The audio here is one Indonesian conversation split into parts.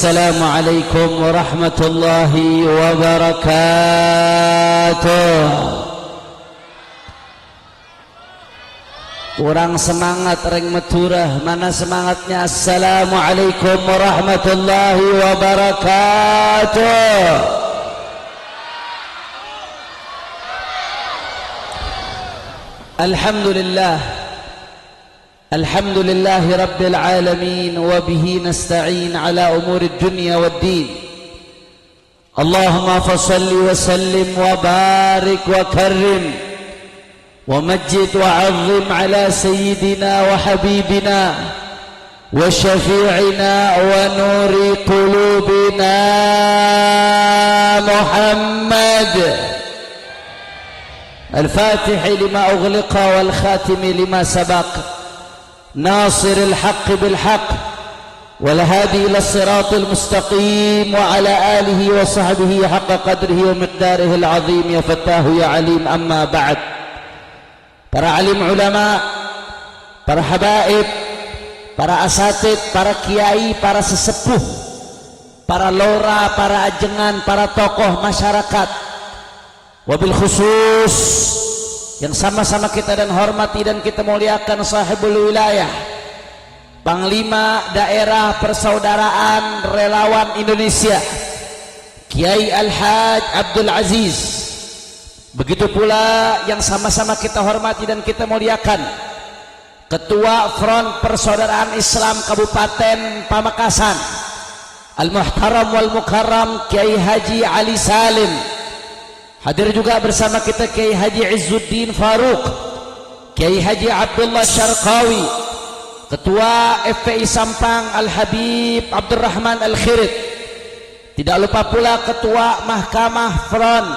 Assalamualaikum warahmatullahi wabarakatuh. Kurang semangat reng meturah, mana semangatnya? Assalamualaikum warahmatullahi wabarakatuh. Alhamdulillah, alhamdulillahi rabbil alamin, wa bihi nasta'in ala umuri dunya waddin. Allahumma fasalli wa sallim wa barik wa karrim wa majjid wa azim ala sayyidina wa habibina wa syafi'ina wa nuri qulubina Muhammad al-fatihi lima ughliqa wal khatimi lima sabaq ناصر الحق بالحق والهادي إلى الصراط المستقيم وعلى آله وصحبه حق قدره ومقداره العظيم يا فتاه يا عليم. أما بعد, para alim ulama, para habaib, para asatid, para kiai, para sesepuh, para lora, para ajengan, para tokoh masyarakat, wabil khusus yang sama-sama kita dan hormati dan kita muliakan sahibul wilayah, Panglima Daerah Persaudaraan Relawan Indonesia, Kiai Al-Haj Abdul Aziz. Begitu pula yang sama-sama kita hormati dan kita muliakan Ketua Front Persaudaraan Islam Kabupaten Pamekasan, Al-Muhtaram wal Mukarram Kiai Haji Ali Salim. Hadir juga bersama kita Kiai Haji Izzuddin Faruk, Kiai Haji Abdullah Syarqawi, Ketua FPI Sampang Al-Habib Abdurrahman Al-Khirit. Tidak lupa pula Ketua Mahkamah Front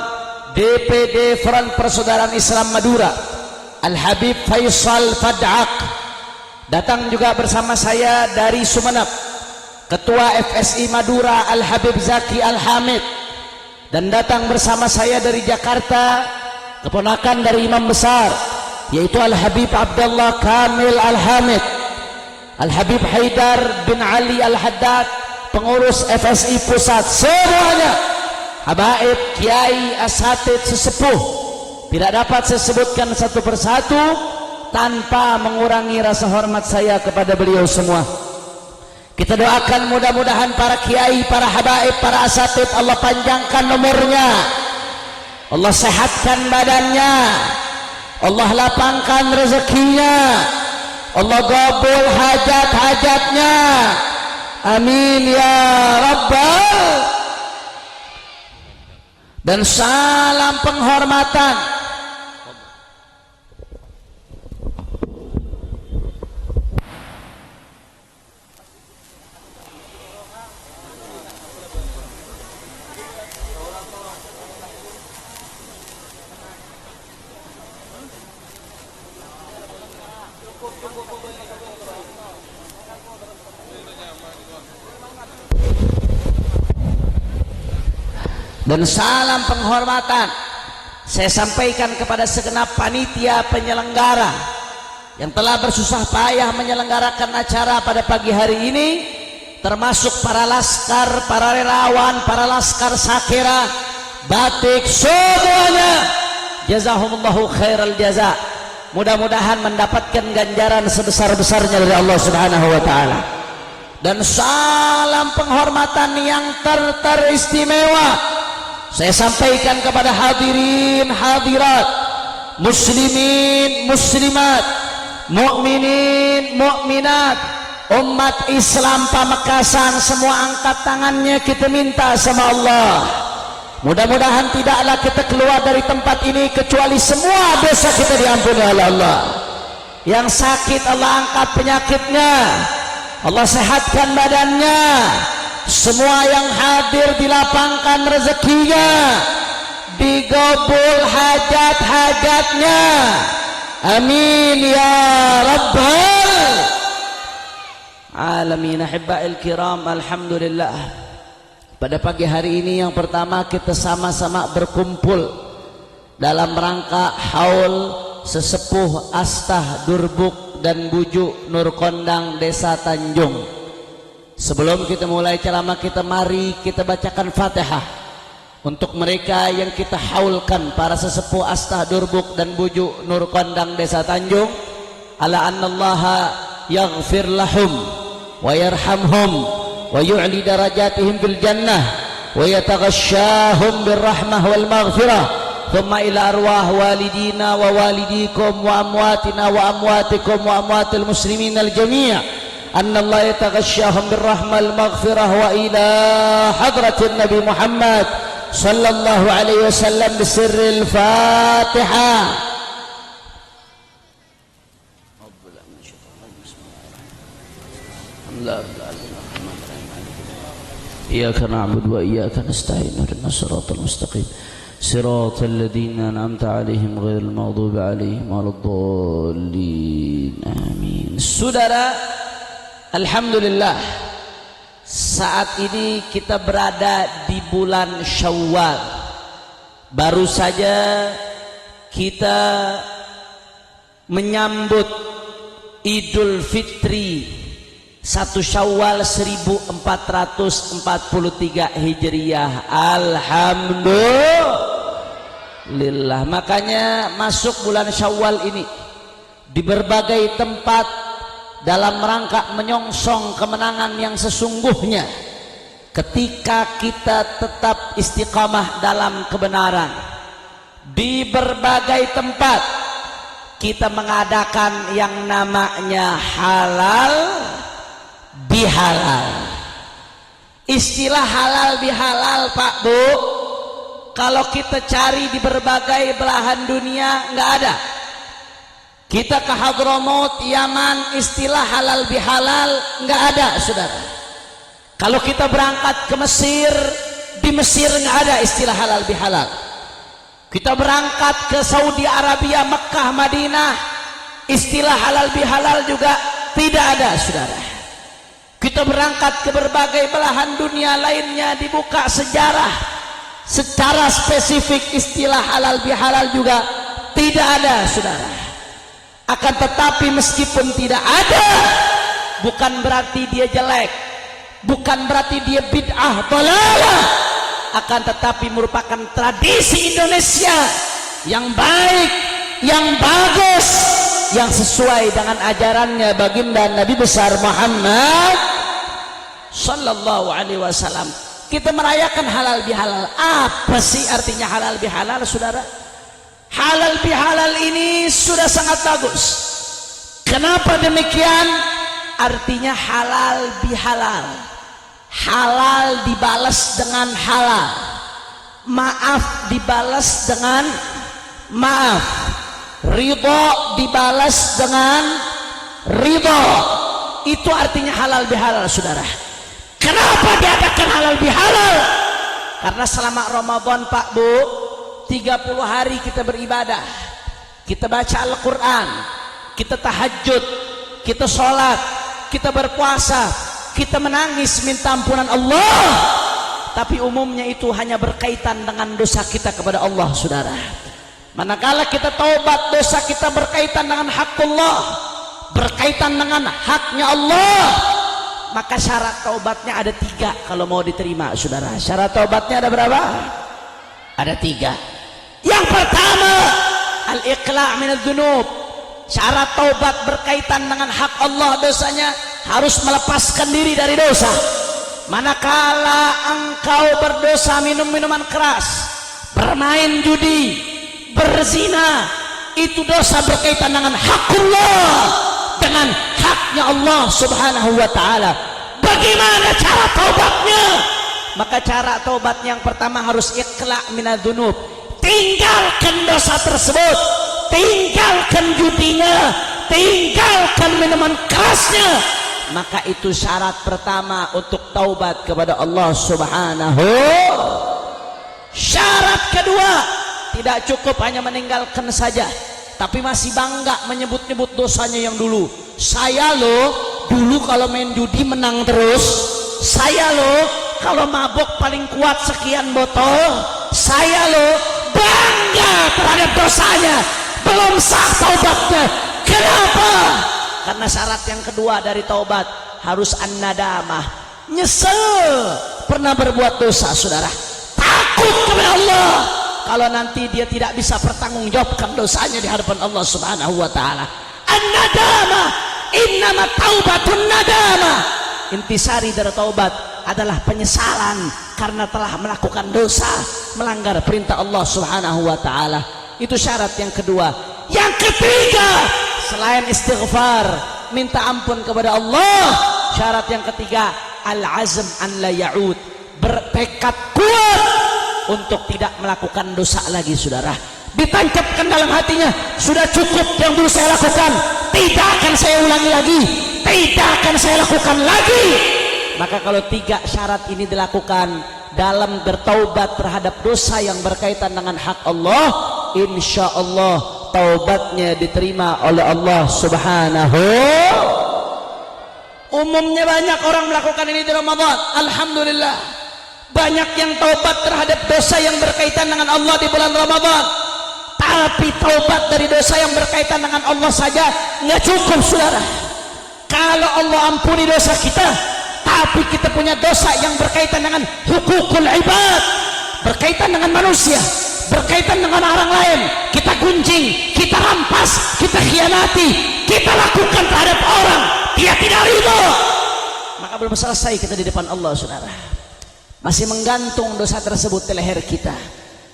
DPD Front Persaudaraan Islam Madura Al-Habib Faisal Fad'aq. Datang juga bersama saya dari Sumeneb Ketua FSI Madura Al-Habib Zaki Al-Hamid. Dan datang bersama saya dari Jakarta keponakan dari imam besar, yaitu Al-Habib Abdullah Kamil Al-Hamid, Al-Habib Haidar bin Ali Al-Haddad, pengurus FSI Pusat. Semuanya habaib, kiai, asatid, sesepuh, tidak dapat saya sebutkan satu persatu tanpa mengurangi rasa hormat saya kepada beliau semua. Kita doakan mudah-mudahan para kiai, para habaib, para asatid Allah panjangkan umurnya, Allah sehatkan badannya, Allah lapangkan rezekinya, Allah gabul hajat-hajatnya. Amin ya Rabbal. Dan salam penghormatan saya sampaikan kepada segenap panitia penyelenggara yang telah bersusah payah menyelenggarakan acara pada pagi hari ini, termasuk para laskar, para relawan, para laskar sakira, batik, semuanya. Jazahumullahu khairal jaza. Mudah-mudahan mendapatkan ganjaran sebesar-besarnya dari Allah Subhanahu wa taala. Dan salam penghormatan yang teristimewa saya sampaikan kepada hadirin hadirat, muslimin muslimat, mukminin mukminat, umat Islam Pamekasan. Semua angkat tangannya, kita minta sama Allah, mudah-mudahan tidaklah kita keluar dari tempat ini kecuali semua dosa kita diampuni oleh Allah. Yang sakit Allah angkat penyakitnya, Allah sehatkan badannya. Semua yang hadir dilapangkan rezekinya, digabul hajat-hajatnya. Amin ya Rabbal alamin. Ahibba'il kiram, alhamdulillah, pada pagi hari ini yang pertama kita sama-sama berkumpul dalam rangka haul sesepuh Astah Durbuk dan Bujuk Nur Kondang Desa Tanjung. sebelum kita mulai ceramah kita mari kita bacakan Fatihah untuk mereka yang kita haulkan, para sesepuh Astah Durbuk dan Bujuk Nur Kondang Desa Tanjung, ala annallaha yaghfir lahum wa yarhamhum wa yu'li darajatihim bil jannah wa yataghashshahum bir rahmah wal maghfirah thumma ila arwah walidina wa walidikum wa amwatina wa amwatikum wa amwatil muslimin al jami' anna Allah yataghashshahum bir rahmah wal maghfirah wa ila hadratin Nabi Muhammad sallallahu alaihi wasallam bisirril Fatihah. إياك نعبد وإياك نستعين اهدنا الصراط المستقيم صراط الذين أنعمت عليهم غير المغضوب عليهم ولا الضالين آمين. Saudara, alhamdulillah saat ini kita berada di bulan Syawal. Baru saja kita menyambut Idul Fitri 1 Syawal 1443 Hijriah. Alhamdulillah. Makanya masuk bulan Syawal ini di berbagai tempat dalam rangka menyongsong kemenangan yang sesungguhnya ketika kita tetap istiqamah dalam kebenaran. Di berbagai tempat kita mengadakan yang namanya halal bihalal. Istilah halal bihalal Pak Bu, kalau kita cari di berbagai belahan dunia nggak ada. Kita ke Hadramaut, Yaman, istilah halal bihalal nggak ada, saudara. Kalau kita berangkat ke Mesir, di Mesir nggak ada istilah halal bihalal. Kita berangkat ke Saudi Arabia, Mekah, Madinah, istilah halal bihalal juga tidak ada, saudara. Kita berangkat ke berbagai belahan dunia lainnya, dibuka sejarah secara spesifik istilah halal bihalal juga tidak ada, saudara. Akan tetapi meskipun tidak ada, bukan berarti dia jelek, bukan berarti dia bid'ah dalalah, akan tetapi merupakan tradisi Indonesia yang baik, yang bagus, yang sesuai dengan ajarannya baginda Nabi besar Muhammad sallallahu alaihi wasallam. Kita merayakan halal bihalal. Apa sih artinya halal bihalal, saudara? Halal bihalal ini sudah sangat bagus. Kenapa demikian? Artinya halal bihalal. Halal dibalas dengan halal, maaf dibalas dengan maaf, ridho dibalas dengan ridho. Itu artinya halal bihalal, saudara. Kenapa diadakan halal bihalal? Karena selama Ramadan Pak Bu, 30 hari kita beribadah, kita baca Al-Quran, kita tahajud, kita sholat, kita berpuasa, kita menangis minta ampunan Allah. Tapi umumnya itu hanya berkaitan dengan dosa kita kepada Allah, saudara. Manakala kita taubat, dosa kita berkaitan dengan hakullah, berkaitan dengan haknya Allah, maka syarat taubatnya ada 3 kalau mau diterima, saudara. Syarat taubatnya ada berapa? Ada 3. Yang pertama, al-iqla' minadz dzunub. Syarat taubat berkaitan dengan hak Allah, dosanya harus melepaskan diri dari dosa. Manakala engkau berdosa minum minuman keras, bermain judi, berzina, itu dosa berkaitan dengan hak Allah, dengan haknya Allah subhanahu wa ta'ala. Bagaimana cara taubatnya? Maka cara taubatnya yang pertama harus iqla' minadz dzunub. Tinggalkan dosa tersebut, tinggalkan judinya, tinggalkan minuman kerasnya. Maka itu syarat pertama untuk taubat kepada Allah subhanahu. Syarat kedua, tidak cukup hanya meninggalkan saja, tapi masih bangga menyebut-nyebut dosanya yang dulu. Saya loh dulu kalau main judi menang terus, saya loh kalau mabok paling kuat sekian botol, saya loh bangga terhadap dosanya. Belum sah taubatnya. Kenapa? Karena syarat yang kedua dari taubat harus an-nadamah, nyesel pernah berbuat dosa, saudara, takut kepada Allah kalau nanti dia tidak bisa pertanggungjawabkan dosanya di hadapan Allah Subhanahu wa taala. An-nadama innama taubatun nadama. Intisari dari taubat adalah penyesalan karena telah melakukan dosa, melanggar perintah Allah Subhanahu wa taala. Itu syarat yang kedua. Yang ketiga, selain istighfar, minta ampun kepada Allah, syarat yang ketiga, al-azm an la ya'ud, bertekad kuat untuk tidak melakukan dosa lagi, saudara. Ditancapkan dalam hatinya, sudah cukup yang dulu saya lakukan, tidak akan saya ulangi lagi, tidak akan saya lakukan lagi. Maka kalau tiga syarat ini dilakukan dalam bertaubat terhadap dosa yang berkaitan dengan hak Allah, insya Allah taubatnya diterima oleh Allah Subhanahu. Umumnya banyak orang melakukan ini di Ramadan, alhamdulillah. Banyak yang taubat terhadap dosa yang berkaitan dengan Allah di bulan Ramadan. Tapi taubat dari dosa yang berkaitan dengan Allah saja nggak cukup, saudara. Kalau Allah ampuni dosa kita, tapi kita punya dosa yang berkaitan dengan hukukul ibad, berkaitan dengan manusia, berkaitan dengan orang lain, kita gunjing, kita rampas, kita khianati, kita lakukan terhadap orang, dia tidak ridho, maka belum selesai kita di depan Allah, saudara. Masih menggantung dosa tersebut di leher kita.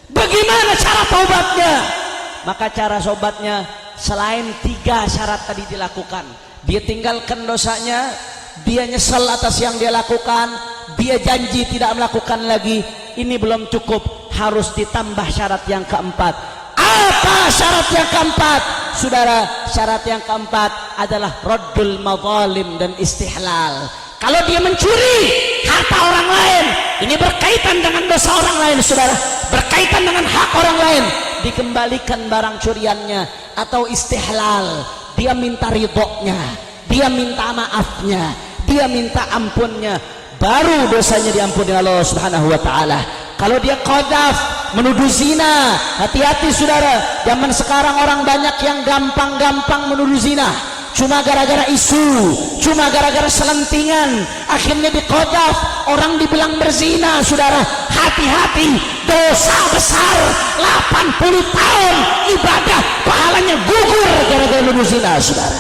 Bagaimana cara taubatnya? Maka cara taubatnya selain tiga syarat tadi dilakukan, dia tinggalkan dosanya, dia nyesal atas yang dia lakukan, dia janji tidak melakukan lagi. Ini belum cukup, harus ditambah syarat yang keempat. Apa syarat yang keempat? Saudara, syarat yang keempat adalah raddul madzalim dan istihlal. Kalau dia mencuri harta orang lain, ini berkaitan dengan dosa orang lain, saudara, berkaitan dengan hak orang lain, dikembalikan barang curiannya. Atau istihlal, dia minta ridhonya, dia minta maafnya, dia minta ampunnya, baru dosanya diampuni Allah Subhanahu wa taala. Kalau dia qadzaf, menuduh zina, hati-hati, saudara. Zaman sekarang orang banyak yang gampang-gampang menuduh zina, cuma gara-gara isu, cuma gara-gara selentingan, akhirnya diqadzaf, orang dibilang berzina, saudara. Hati-hati, dosa besar, 80 tahun ibadah pahalanya gugur gara-gara menuduh zina, saudara.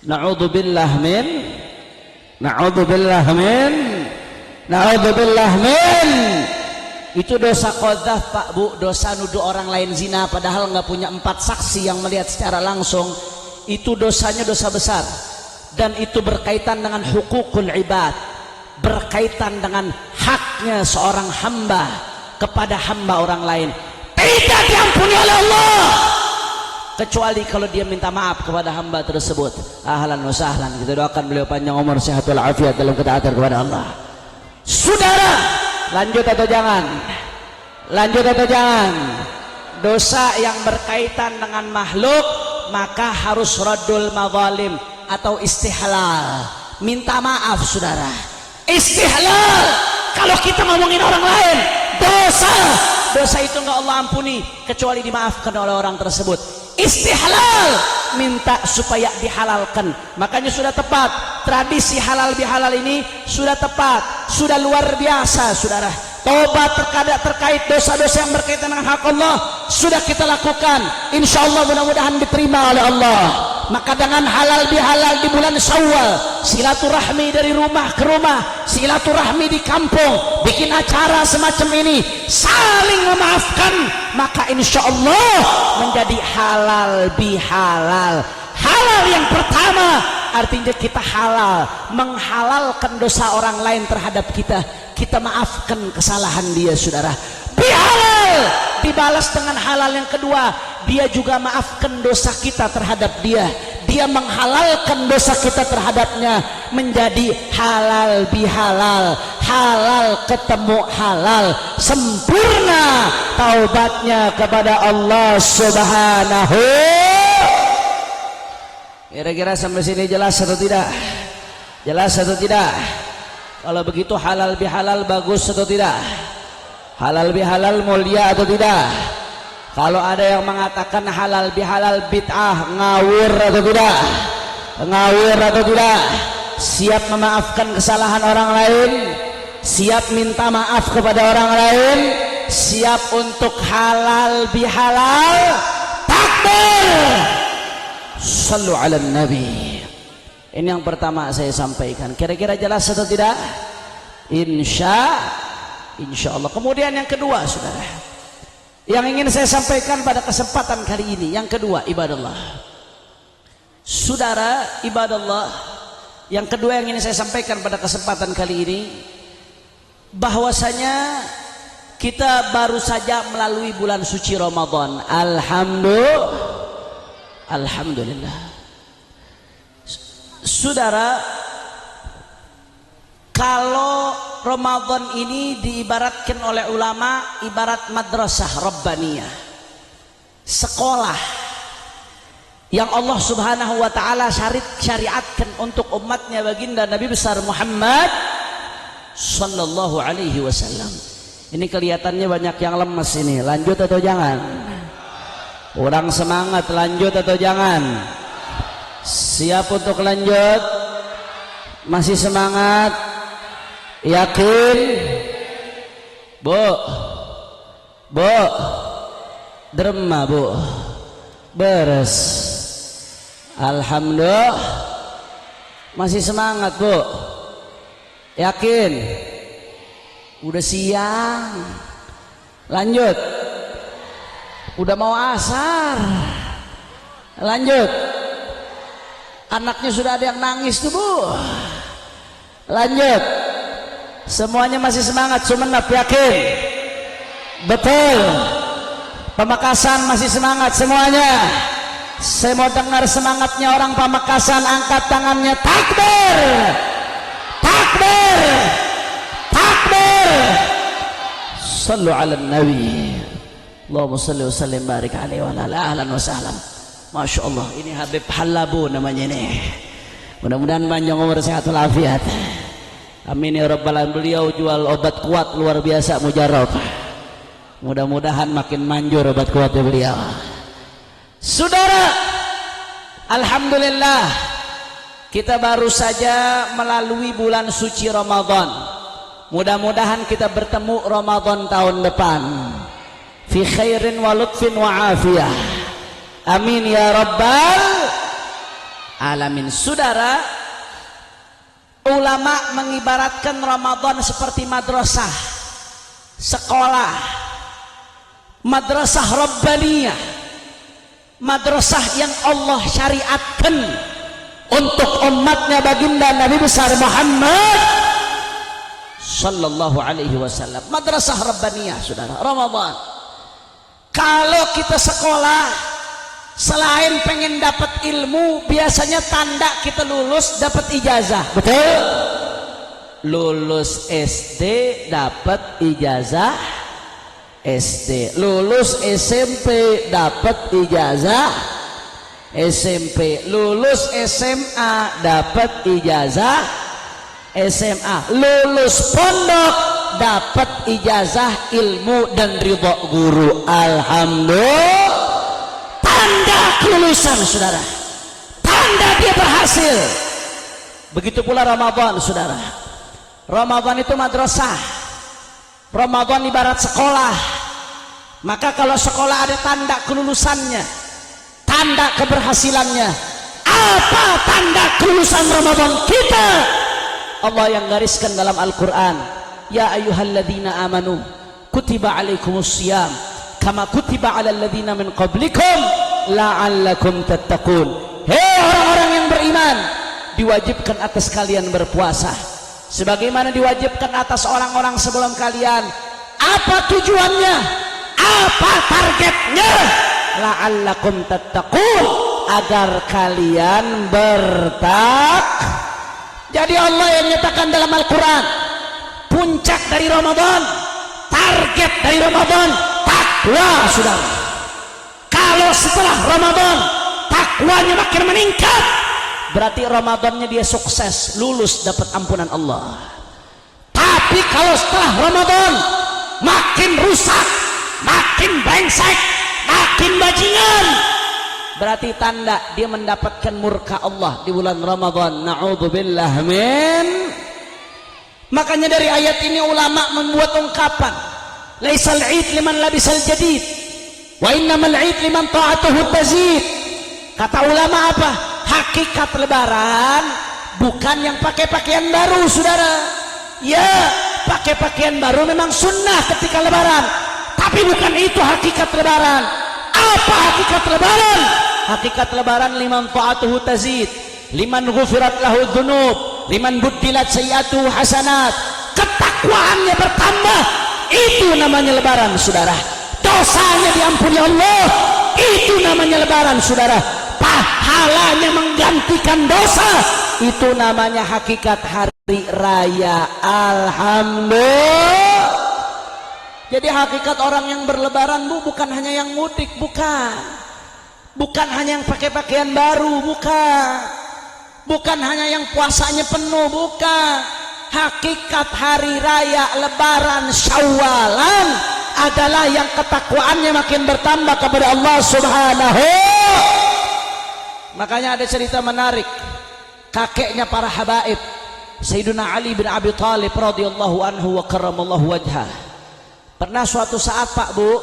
Na'udzubillah min itu dosa qadzaf, Pak, Bu, dosa nuduh orang lain zina padahal nggak punya 4 saksi yang melihat secara langsung. Itu dosanya dosa besar, dan itu berkaitan dengan hukukul ibad, berkaitan dengan haknya seorang hamba kepada hamba orang lain, tidak diampuni oleh Allah kecuali kalau dia minta maaf kepada hamba tersebut. Ahlan wa sahlan, kita doakan beliau panjang umur, sehat walafiat dalam ketaatan kepada Allah. Saudara, lanjut atau jangan? Lanjut atau jangan? Dosa yang berkaitan dengan makhluk, maka harus raddul madzalim atau istihlal, minta maaf, saudara. Istihlal, kalau kita ngomongin orang lain, dosa itu nggak Allah ampuni kecuali dimaafkan oleh orang tersebut. Istihlal, minta supaya dihalalkan. Makanya sudah tepat, tradisi halal bihalal ini sudah tepat, sudah luar biasa, saudara. Tobat terkait dosa-dosa yang berkaitan dengan hak Allah sudah kita lakukan, insya Allah mudah-mudahan diterima oleh Allah. Maka dengan halal bihalal di bulan Syawal, silaturahmi dari rumah ke rumah, silaturahmi di kampung, bikin acara semacam ini, saling memaafkan, maka insya Allah menjadi halal bihalal. Halal yang pertama artinya kita halal, menghalalkan dosa orang lain terhadap kita, kita maafkan kesalahan dia, saudara. Bihalal dibalas dengan halal yang kedua, dia juga maafkan dosa kita terhadap dia, dia menghalalkan dosa kita terhadapnya, menjadi halal bihalal, halal ketemu halal, sempurna taubatnya kepada Allah Subhanahu. Kira-kira sampai sini jelas atau tidak? Jelas atau tidak? Kalau begitu halal bihalal bagus atau tidak? Halal bihalal mulia atau tidak? Kalau ada yang mengatakan halal bihalal bid'ah, ngawur atau tidak? Ngawur atau tidak? siap memaafkan kesalahan orang lain, siap minta maaf kepada orang lain, siap untuk halal bihalal. Takbir. Shallu ala nabi. Ini yang pertama saya sampaikan. Kira-kira jelas atau tidak? Insya Allah. Kemudian yang kedua, saudara, yang ingin saya sampaikan pada kesempatan kali ini, yang kedua, ibadallah. Saudara, ibadallah, yang kedua yang ingin saya sampaikan pada kesempatan kali ini, bahwasanya kita baru saja melalui bulan suci Ramadan. Alhamdulillah. Saudara, kalau Ramadan ini diibaratkan oleh ulama ibarat madrasah rabbaniyah, sekolah yang Allah subhanahu wa ta'ala syariatkan untuk umatnya baginda Nabi besar Muhammad sallallahu alaihi wasallam. Ini kelihatannya banyak yang lemes ini. Lanjut atau jangan? Kurang semangat, lanjut atau jangan? Siap untuk lanjut? Masih semangat? Yakin? Bu, derma bu, beres. Alhamdulillah. Masih semangat bu? Yakin? Udah siang. Lanjut. Udah mau asar. Lanjut. Anaknya sudah ada yang nangis tuh bu. Lanjut. Semuanya masih semangat, Sumenep, yakin? Betul. Pamekasan masih semangat semuanya. Saya mau dengar semangatnya orang Pamekasan, angkat tangannya. Takbir. Takbir. Takbir. Sallu ala nabi. Allahumma salli wa sallim barik alaihi wa ala ahlan wa sahlan. Masya Allah, ini Habib Halabu namanya ini. Mudah-mudahan panjang umur sehat walafiat. Amin ya rabbal alamin. Beliau jual obat kuat luar biasa, mujarab. Mudah-mudahan makin manjur obat kuatnya beliau. Saudara, alhamdulillah kita baru saja melalui bulan suci Ramadan. Mudah-mudahan kita bertemu Ramadan tahun depan fi khairin wa lutfin wa afiyah. Amin ya rabbal alamin. Saudara, ulama mengibaratkan Ramadan seperti madrasah, sekolah, madrasah rabbaniyah, madrasah yang Allah syariatkan untuk umatnya baginda Nabi besar Muhammad sallallahu alaihi wasallam. Madrasah rabbaniyah, saudara, Ramadan. Kalau kita sekolah, selain pengen dapat ilmu, biasanya tanda kita lulus dapat ijazah. Betul? Lulus SD dapat ijazah SD, lulus SMP dapat ijazah SMP, lulus SMA dapat ijazah SMA, lulus pondok dapat ijazah ilmu dan ridha guru. Alhamdulillah. Tanda kelulusan, saudara, tanda dia berhasil. Begitu pula Ramadan, saudara. Ramadan itu madrasah, Ramadan ibarat sekolah. Maka kalau sekolah ada tanda kelulusannya, tanda keberhasilannya. Apa tanda kelulusan Ramadan kita? Allah yang gariskan dalam Al-Quran, ya ayyuhalladzina amanu kutiba alaikumusiyam kama kutiba alal ladzina min qablikum la'allakum tattaqun. Hei orang-orang yang beriman, diwajibkan atas kalian berpuasa sebagaimana diwajibkan atas orang-orang sebelum kalian. Apa tujuannya? Apa targetnya? La'allakum tattaqun, agar kalian Jadi Allah yang nyatakan dalam Al-Quran, puncak dari Ramadan, target dari Ramadan, takwa, saudara. Kalau setelah Ramadan takwanya makin meningkat, berarti Ramadannya dia sukses, lulus, dapat ampunan Allah. Tapi kalau setelah Ramadan makin rusak, makin brengsek, makin bajingan, berarti tanda dia mendapatkan murka Allah di bulan Ramadan. Na'udzubillah min. Makanya dari ayat ini ulama membuat ungkapan, laisal 'id liman labisal jadid wa innamal 'id liman ta'atuhu tazid. Kata ulama apa? Hakikat lebaran bukan yang pakai pakaian baru, saudara. Ya, pakai pakaian baru memang sunnah ketika lebaran, tapi bukan itu hakikat lebaran. Apa hakikat lebaran? Hakikat lebaran liman ta'atuhu tazid, liman ghufirat lahu dzunub, liman buddilat sayyi'atuhu hasanat. Ketakwaannya bertambah, itu namanya lebaran, saudara. Dosanya diampuni Allah, itu namanya lebaran, saudara. Pahalanya menggantikan dosa, itu namanya hakikat hari raya. Alhamdulillah. Jadi hakikat orang yang berlebaran bukan hanya yang mudik, bukan hanya yang pakai pakaian baru, bukan hanya yang puasanya penuh, bukan. Hakikat hari raya lebaran Syawalan adalah yang ketakwaannya makin bertambah kepada Allah Subhanahu. Makanya ada cerita menarik, kakeknya para habaib Sayyidina Ali bin Abi Thalib radhiyallahu anhu wa karramallahu wajhah. Pernah suatu saat, Pak Bu,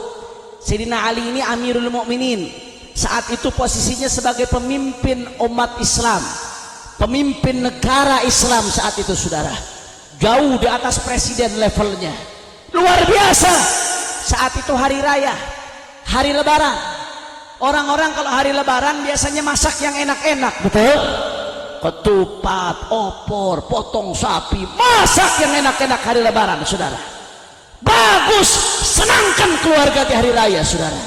Sayyidina Ali ini Amirul Mukminin. Saat itu posisinya sebagai pemimpin umat Islam, pemimpin negara Islam saat itu, saudara. Jauh di atas presiden levelnya. Luar biasa. Saat itu hari raya, hari lebaran. Orang-orang kalau hari lebaran biasanya masak yang enak-enak, betul? Ketupat, opor, potong sapi, masak yang enak-enak hari lebaran, saudara. Bagus, senangkan keluarga di hari raya, saudara.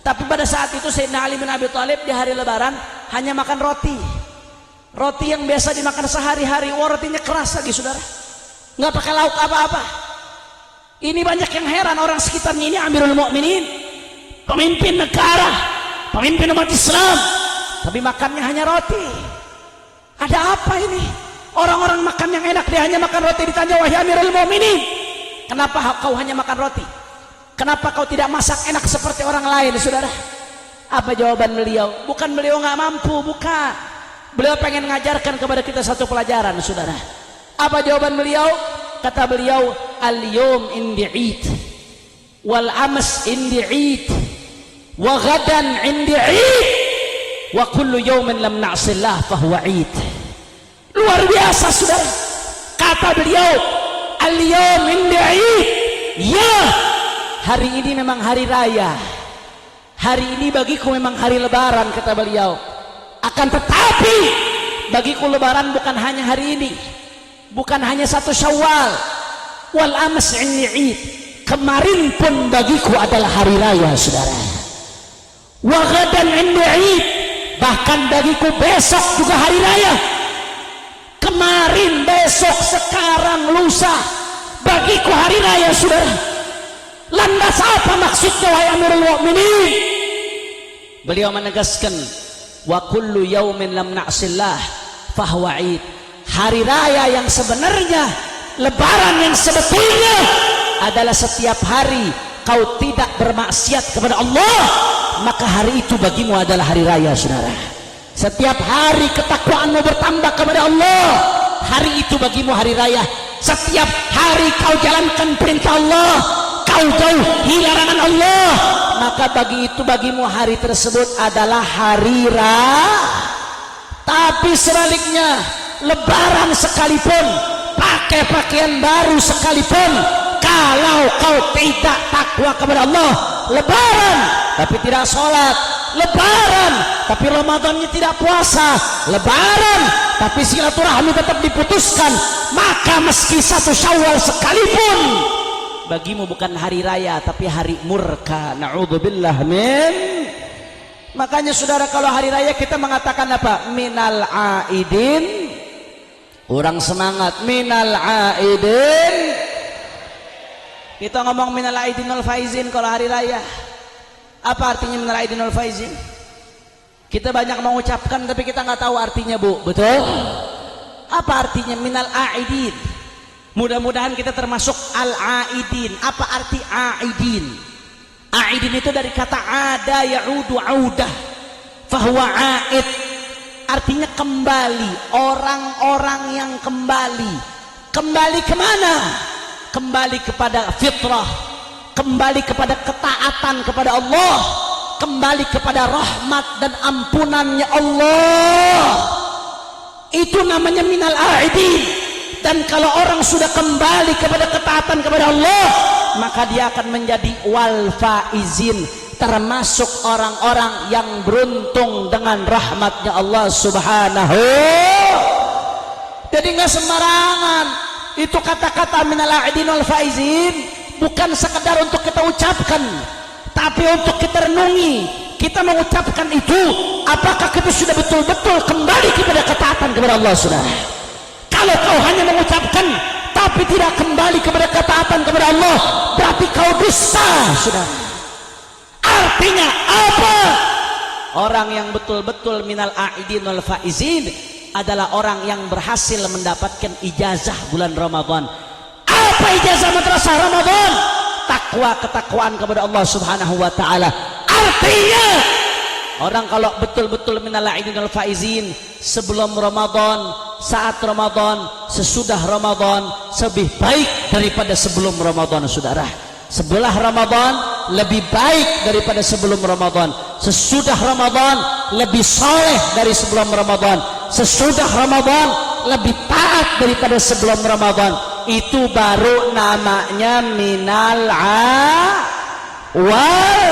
Tapi pada saat itu Sayyidina Ali bin Abi Thalib di hari lebaran hanya makan roti. Roti yang biasa dimakan sehari-hari, rotinya keras lagi, saudara. Nggak pakai lauk apa-apa. Ini banyak yang heran, orang sekitarnya ini Amirul Mukminin, pemimpin negara, pemimpin umat Islam, tapi makannya hanya roti. Ada apa ini? Orang-orang makan yang enak, dia hanya makan roti. Ditanya, wahai Amirul Mukminin, kenapa kau hanya makan roti? Kenapa kau tidak masak enak seperti orang lain, saudara? Apa jawaban beliau? Bukan beliau nggak mampu, bukan. Beliau pengen mengajarkan kepada kita satu pelajaran, saudara. Apa jawaban beliau? Kata beliau, al-yawm indi 'id, wal ams indi 'id, wa ghadan indi 'id, wa kullu yawmin lam na'sillah fahuwa 'id. Luar biasa, saudara. Kata beliau, al-yawm indi 'id. Ya, hari ini memang hari raya, hari ini bagiku memang hari lebaran, kata beliau. Akan tetapi bagiku lebaran bukan hanya hari ini, bukan hanya 1 Syawal. Wal ams indi 'id, kemarin pun bagiku adalah hari raya, saudara. Wa ghadan indi 'id, bahkan bagiku besok juga hari raya. Kemarin, besok, sekarang, lusa, bagiku hari raya, saudara. Lantas apa maksudnya, wahai Amirul Mukminin? Beliau menegaskan, wa kullu yaumin lam na'sillah fahuwa 'id. Hari raya yang sebenarnya, lebaran yang sebetulnya adalah setiap hari kau tidak bermaksiat kepada Allah, maka hari itu bagimu adalah hari raya, saudara. Setiap hari ketakwaanmu bertambah kepada Allah, hari itu bagimu hari raya. Setiap hari kau jalankan perintah Allah, kau jauhi larangan Allah, maka bagimu hari tersebut adalah hari raya. Tapi sebaliknya, lebaran sekalipun, pakai pakaian baru sekalipun, kalau kau tidak takwa kepada Allah, lebaran tapi tidak sholat, lebaran tapi Ramadannya tidak puasa, lebaran tapi silaturahmi tetap diputuskan, maka meski 1 Syawal sekalipun bagimu bukan hari raya tapi hari murka. Na'udzubillah min. Makanya saudara, kalau hari raya kita mengatakan apa? Minal aidin. Kurang semangat. Minal aidin. Kita ngomong minal aidin wal faizin kalau hari raya. Apa artinya minal aidin wal faizin? Kita banyak mengucapkan tapi kita nggak tahu artinya, Bu. Betul? Apa artinya minal aidin? Mudah-mudahan kita termasuk al-aidin. Apa arti aidin? Aidin itu dari kata ada ya'udu audah. fahuwa aid, artinya kembali, orang-orang yang kembali kemana? Kembali kepada fitrah, kembali kepada ketaatan kepada Allah, kembali kepada rahmat dan ampunannya Allah. Itu namanya minal a'idin. Dan kalau orang sudah kembali kepada ketaatan kepada Allah, maka dia akan menjadi wal faizin, termasuk orang-orang yang beruntung dengan rahmatnya Allah subhanahu. Jadi nggak sembarangan itu kata-kata minal a'idin wal faizin, bukan sekedar untuk kita ucapkan, tapi untuk kita renungi. Kita mengucapkan itu, apakah kita sudah betul-betul kembali kepada ketaatan kepada Allah, saudara? Kalau kau hanya mengucapkan tapi tidak kembali kepada ketaatan kepada Allah, berarti kau dusta, saudara. Artinya apa? Orang yang betul-betul minal a'idin wal faizin adalah orang yang berhasil mendapatkan ijazah bulan Ramadan. Apa ijazah madrasah Ramadan? Takwa, ketakwaan kepada Allah subhanahu wa ta'ala. Artinya orang kalau betul-betul minal a'idin wal faizin sebelum Ramadan, saat Ramadan, sesudah Ramadan lebih baik daripada sebelum Ramadan, saudara. Sebelah Ramadan lebih baik daripada sebelum Ramadan. Sesudah Ramadan lebih soleh dari sebelum Ramadan. Sesudah Ramadan lebih taat daripada sebelum Ramadan. Itu baru namanya minal wal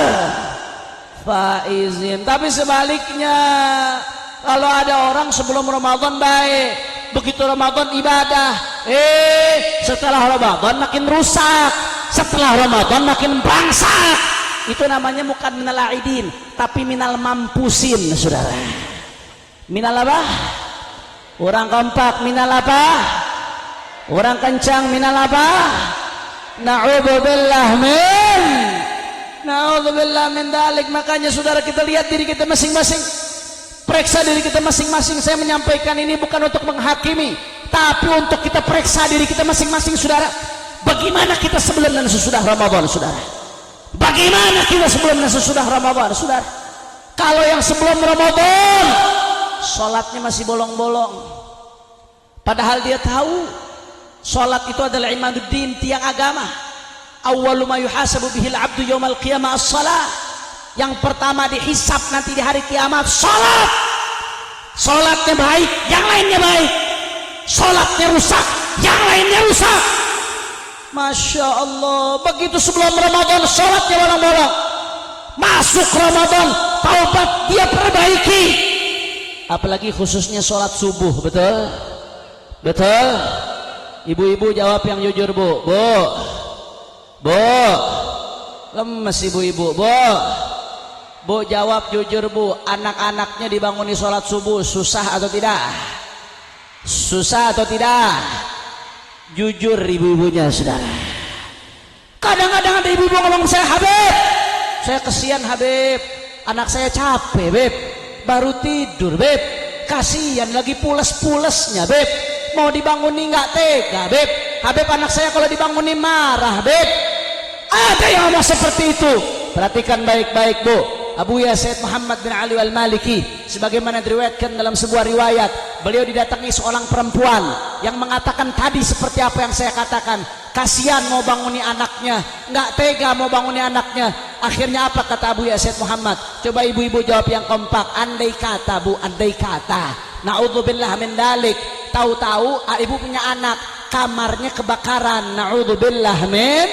faizin. Tapi sebaliknya, kalau ada orang sebelum Ramadan baik, begitu Ramadan ibadah, setelah Ramadan makin rusak, setelah Ramadan makin bangsak. Itu namanya bukan minal a'idin, tapi minal mampusin, saudara. Minal apa? Orang kompak minal apa? Orang kencang minal apa? Na'udzubillah min dalik. Makanya saudara, kita lihat diri kita masing-masing, periksa diri kita masing-masing. Saya menyampaikan ini bukan untuk menghakimi, tapi untuk kita periksa diri kita masing-masing, saudara. Bagaimana kita sebelum dan sesudah Ramadan, saudara? Bagaimana kita sebelum dan sesudah Ramadan, saudara? Kalau yang sebelum Ramadan sholatnya masih bolong-bolong, padahal dia tahu sholat itu adalah imaduddin, tiang agama. Awwalu ma yuhasabu bihil abdu yaumal qiyamah as-salah. Yang pertama dihisab nanti di hari kiamat sholat. Sholatnya baik, yang lainnya baik. Sholatnya rusak, yang lainnya rusak. Masya Allah. Begitu sebelum Ramadan sholatnya bolong-bolong, masuk Ramadan taubat dia perbaiki. Apalagi khususnya sholat subuh. Betul? Betul? Ibu-ibu jawab yang jujur, Bu. Bu, lemes ibu-ibu. Bu jawab jujur, Bu. Anak-anaknya dibanguni sholat subuh susah atau tidak? Susah atau tidak? Jujur ibu-ibunya, saudara. Kadang-kadang ada ibu-ibu ngomong saya, Habib, saya kesian Habib, anak saya capek Beb, baru tidur Beb, kasihan lagi pules-pulesnya Beb, mau dibanguni nggak tega Beb, Habib anak saya kalau dibanguni marah Beb. Ada yang ngomong seperti itu. Perhatikan baik-baik, Bu. Abu Yazid Muhammad bin Ali al-Maliki, sebagaimana diriwayatkan dalam sebuah riwayat, beliau didatangi seorang perempuan yang mengatakan tadi seperti apa yang saya katakan. Kasihan mau banguni anaknya, nggak tega mau banguni anaknya. Akhirnya apa kata Abu Yazid Muhammad? Coba ibu-ibu jawab yang kompak. Andai kata, Bu, andai kata, na'udzubillah min dalik, tahu-tahu ibu punya anak, kamarnya kebakaran, na'udzubillah min,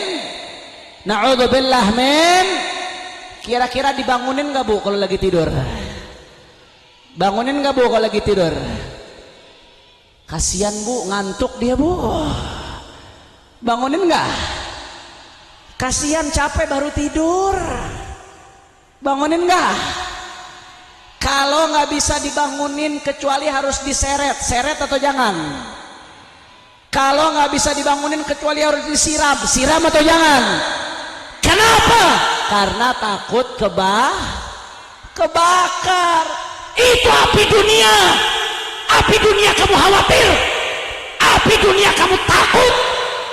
kira-kira dibangunin nggak Bu kalau lagi tidur? Bangunin nggak Bu kalau lagi tidur? Kasihan Bu, ngantuk dia Bu. Bangunin nggak? Kasihan capek baru tidur. Bangunin nggak? Kalau nggak bisa dibangunin kecuali harus diseret, seret atau jangan? Kalau nggak bisa dibangunin kecuali harus disiram, siram atau jangan? Kenapa? Karena takut kebakar. Itu api dunia. Api dunia kamu khawatir, api dunia kamu takut,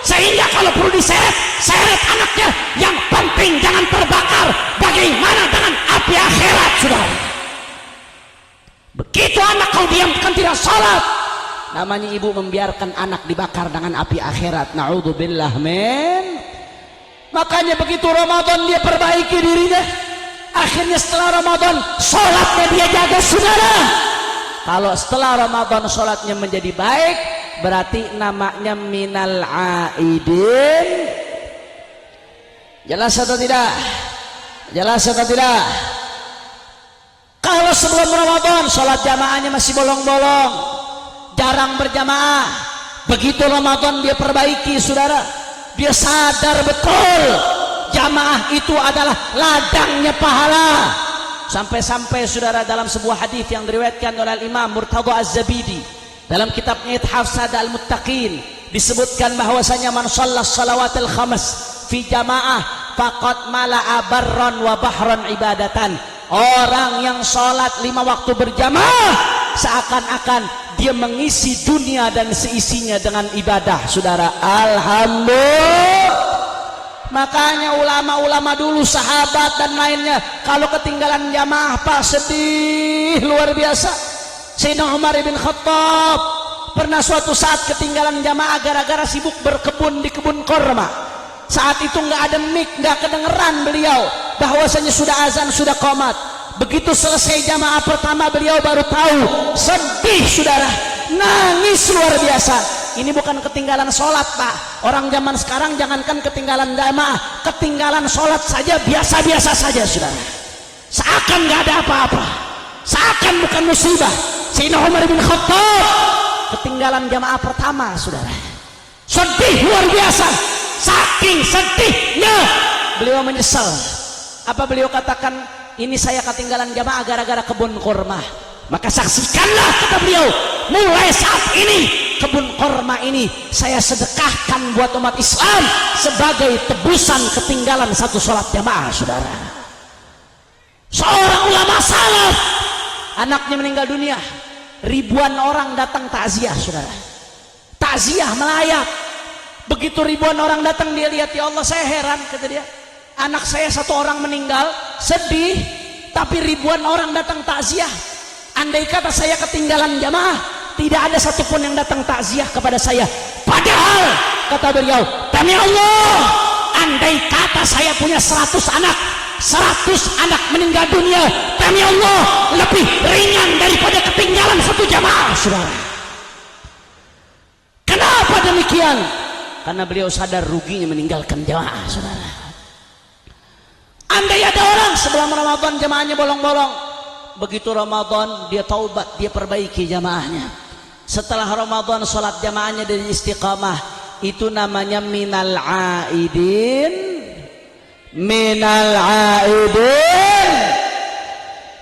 sehingga kalau perlu diseret, seret anaknya. Yang penting jangan terbakar. Bagaimana dengan api akhirat, saudara? Begitu anak kau diamkan tidak salat, namanya ibu membiarkan anak dibakar dengan api akhirat. Na'udzubillah min. Makanya begitu Ramadan dia perbaiki dirinya, akhirnya setelah Ramadan sholatnya dia jaga, saudara. Kalau setelah Ramadan sholatnya menjadi baik, berarti namanya minal aidin. Jelas atau tidak? Jelas atau tidak? Kalau sebelum Ramadan sholat jamaahnya masih bolong-bolong, jarang berjamaah, begitu Ramadan dia perbaiki, saudara. Dia sadar betul jamaah itu adalah ladangnya pahala. Sampai-sampai saudara, dalam sebuah hadis yang diriwayatkan oleh Imam Murtadha Az-Zabidi dalam kitabnya Ithaf Sada Al-Muttaqin, disebutkan bahwasanya man shallas salawatil khamas fi jamaah faqad mala'a barran wa bahran ibadatan. Orang yang sholat 5 waktu berjamaah seakan-akan dia mengisi dunia dan seisinya dengan ibadah, saudara. Alhamdulillah. Makanya ulama-ulama dulu, sahabat dan lainnya, kalau ketinggalan jamaah pak sedih luar biasa. Sayyidina Umar bin Khattab pernah suatu saat ketinggalan jamaah gara-gara sibuk berkebun di kebun korma. Saat itu nggak ada mic, nggak kedengeran beliau bahwasanya sudah azan, sudah qomat. Begitu selesai jamaah pertama, beliau baru tahu. Sedih, saudara, nangis luar biasa. Ini bukan ketinggalan sholat, pak. Orang zaman sekarang jangankan ketinggalan jamaah, ketinggalan sholat saja biasa-biasa saja, saudara. Seakan nggak ada apa-apa, seakan bukan musibah. Sayyidina Umar bin Khattab ketinggalan jamaah pertama, saudara. Sedih luar biasa. Saking sedihnya beliau menyesal. Apa beliau katakan? Ini saya ketinggalan jamaah gara-gara kebun kurma. Maka saksikanlah, kata beliau, mulai saat ini kebun kurma ini saya sedekahkan buat umat Islam sebagai tebusan ketinggalan satu sholat jamaah, saudara. Seorang ulama salaf, anaknya meninggal dunia, ribuan orang datang takziah, saudara. Takziah melayat. Begitu ribuan orang datang, dia lihat, ya Allah, saya heran, kata dia, anak saya satu orang meninggal, sedih, tapi ribuan orang datang takziah. Andai kata saya ketinggalan jamaah, tidak ada satupun yang datang takziah kepada saya. Padahal, kata beliau, demi Allah, andai kata saya punya 100 anak, 100 anak meninggal dunia, demi Allah, lebih ringan daripada ketinggalan satu jamaah, saudara. Kenapa demikian? Karena beliau sadar ruginya meninggalkan jamaah, saudara. Andai ada orang sebelum Ramadan jamaahnya bolong-bolong, begitu Ramadan dia taubat, dia perbaiki jamaahnya. Setelah Ramadan sholat jamaahnya dari istiqamah, itu namanya minal aidin, minal aidin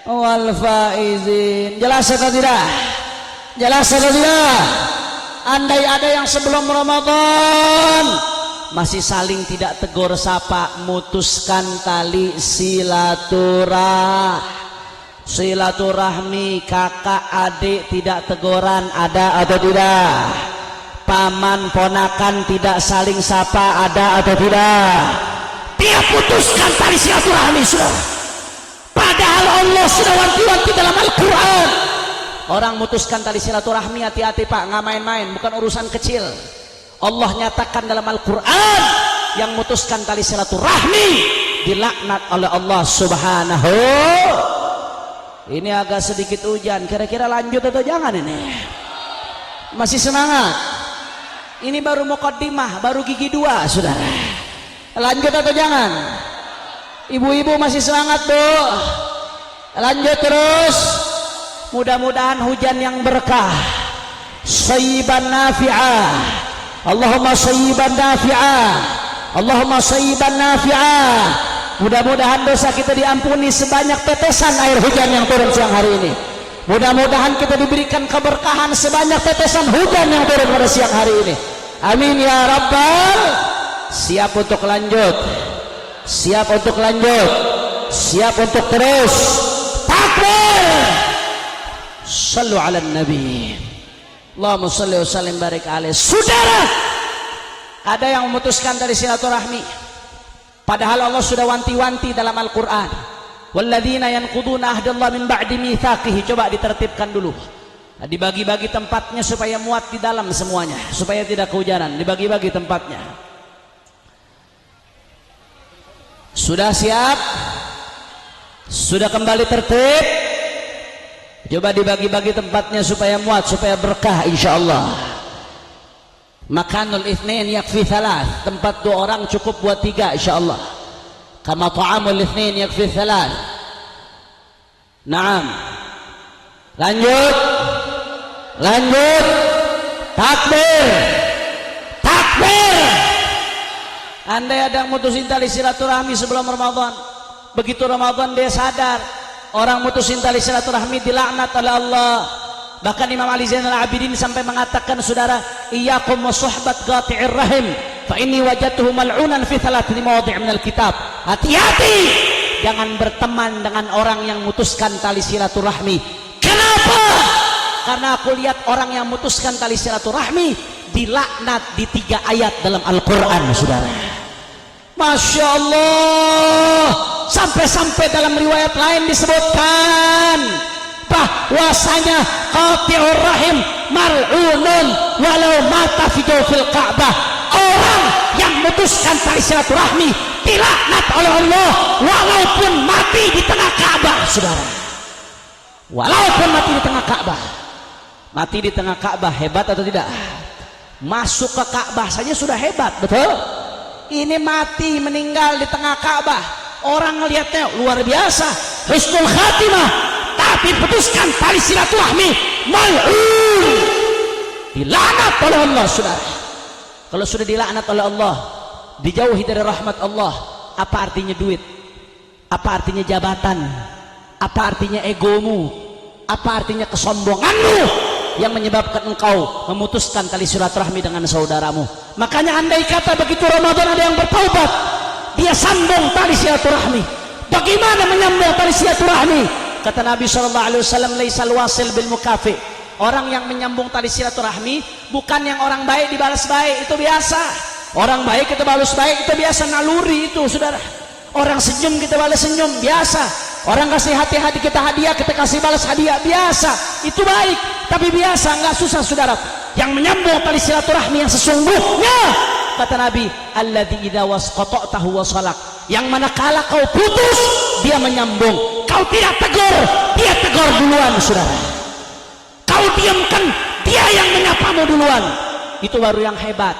wal faizin. Jelas atau tidak? Jelas atau tidak? Andai ada yang sebelum Ramadan masih saling tidak tegur sapa, mutuskan tali silaturahmi, kakak adik tidak teguran, ada atau tidak? Paman ponakan tidak saling sapa, ada atau tidak? Dia putuskan tali silaturahmi, saudara. Padahal Allah sudah wanti-wanti dalam Al-Quran, orang mutuskan tali silaturahmi, hati-hati pak, nggak main-main, bukan urusan kecil. Allah nyatakan dalam Al-Quran, yang mutuskan tali silaturahmi dilaknat oleh Allah Subhanahu. Ini agak sedikit hujan, kira-kira lanjut atau jangan ini? Masih semangat? Ini baru muqaddimah, baru gigi 2, saudara. Lanjut atau jangan? Ibu-ibu masih semangat, Bu? Lanjut terus. Mudah-mudahan hujan yang berkah, sayyiban nafi'ah. Allahumma sayyiban nafi'ah, Allahumma sayyiban nafi'ah. Mudah-mudahan dosa kita diampuni sebanyak tetesan air hujan yang turun siang hari ini. Mudah-mudahan kita diberikan keberkahan sebanyak tetesan hujan yang turun pada siang hari ini. Amin ya Rabbal. Siap untuk lanjut, siap untuk lanjut, siap untuk terus. Takbir. Sallu ala nabi. Allahumma salli wa sallim barik alaih. Saudara, ada yang memutuskan dari silaturahmi, padahal Allah sudah wanti-wanti dalam Al-Quran, Walladzina yanquduna ahdallahi min ba'di mitsaqihi. Coba ditertibkan dulu. Dibagi-bagi tempatnya supaya muat di dalam semuanya, supaya tidak kehujanan. Dibagi-bagi tempatnya. Sudah siap? Sudah kembali tertib? Coba dibagi-bagi tempatnya supaya muat, supaya berkah insyaallah. Makanul itsnain yakfi thalath. Tempat 2 orang cukup buat 3 insyaallah. Kama ta'amul itsnain yakfi thalath. Naam. Lanjut. Lanjut. Takbir. Takbir. Andai ada yang mutusin tali silaturahmi sebelum Ramadan, begitu Ramadan dia sadar orang mutusin tali silaturahmi dilaknat oleh Allah. Bahkan Imam Ali Zainal Abidin sampai mengatakan, saudara, iyyakum wa suhbat qati'ir rahim fa inni wajadtuhu mal'unan fi thalathati mawadi' minal kitab. Hati-hati, jangan berteman dengan orang yang mutuskan tali silaturahmi. Kenapa? Karena aku lihat orang yang mutuskan tali silaturahmi dilaknat di 3 ayat dalam Al-Quran, saudara. Masya Allah. Sampai-sampai dalam riwayat lain disebutkan bahwasanya qati'ur rahim mal'unun walau mata fi jawfil Ka'bah. Orang yang memutuskan tali silaturahmi dilaknat oleh Allah walaupun mati di tengah Ka'bah, saudara. Walaupun mati di tengah Ka'bah. Mati di tengah Ka'bah hebat atau tidak? Masuk ke Ka'bah saja sudah hebat, betul? Ini mati meninggal di tengah Ka'bah, orang ngelihatnya luar biasa, husnul khatimah. Tapi putuskan tali silaturahmi, mal'un, dilaknat oleh Allah, saudara. Kalau sudah dilaknat oleh Allah, dijauhi dari rahmat Allah, apa artinya duit? Apa artinya jabatan? Apa artinya egomu? Apa artinya kesombonganmu yang menyebabkan engkau memutuskan tali silaturahmi dengan saudaramu? Makanya andai kata begitu Ramadan ada yang bertaubat, dia sambung tali silaturahmi. Bagaimana menyambung tali silaturahmi? Kata Nabi SAW, laisal wasil bil mukafi. Orang yang menyambung tali silaturahmi bukan yang orang baik dibalas baik, itu biasa. Orang baik kita balas baik, itu biasa, naluri itu, saudara. Orang senyum kita balas senyum, biasa. Orang kasih hati-hati kita hadiah, kita kasih balas hadiah, biasa. Itu baik, tapi biasa, nggak susah, saudara. Yang menyambung tali silaturahmi yang sesungguhnya, kata Nabi, alladzi idza wasqata'tahu wasalak. Yang manakala kau putus, dia menyambung. Kau tidak tegur, dia tegur duluan, saudara. Kau diamkan, dia yang menyapamu duluan. Itu baru yang hebat.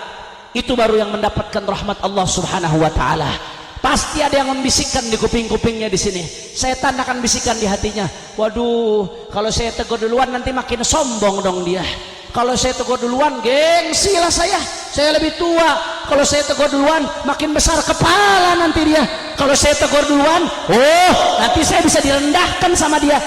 Itu baru yang mendapatkan rahmat Allah Subhanahu wa taala. Pasti ada yang membisikkan di kuping-kupingnya di sini. Setan akan bisikan di hatinya. Waduh, kalau saya tegur duluan nanti makin sombong dong dia. Kalau saya tegur duluan, gengsi lah saya. Saya lebih tua. Kalau saya tegur duluan, makin besar kepala nanti dia. Kalau saya tegur duluan, oh, nanti saya bisa direndahkan sama dia.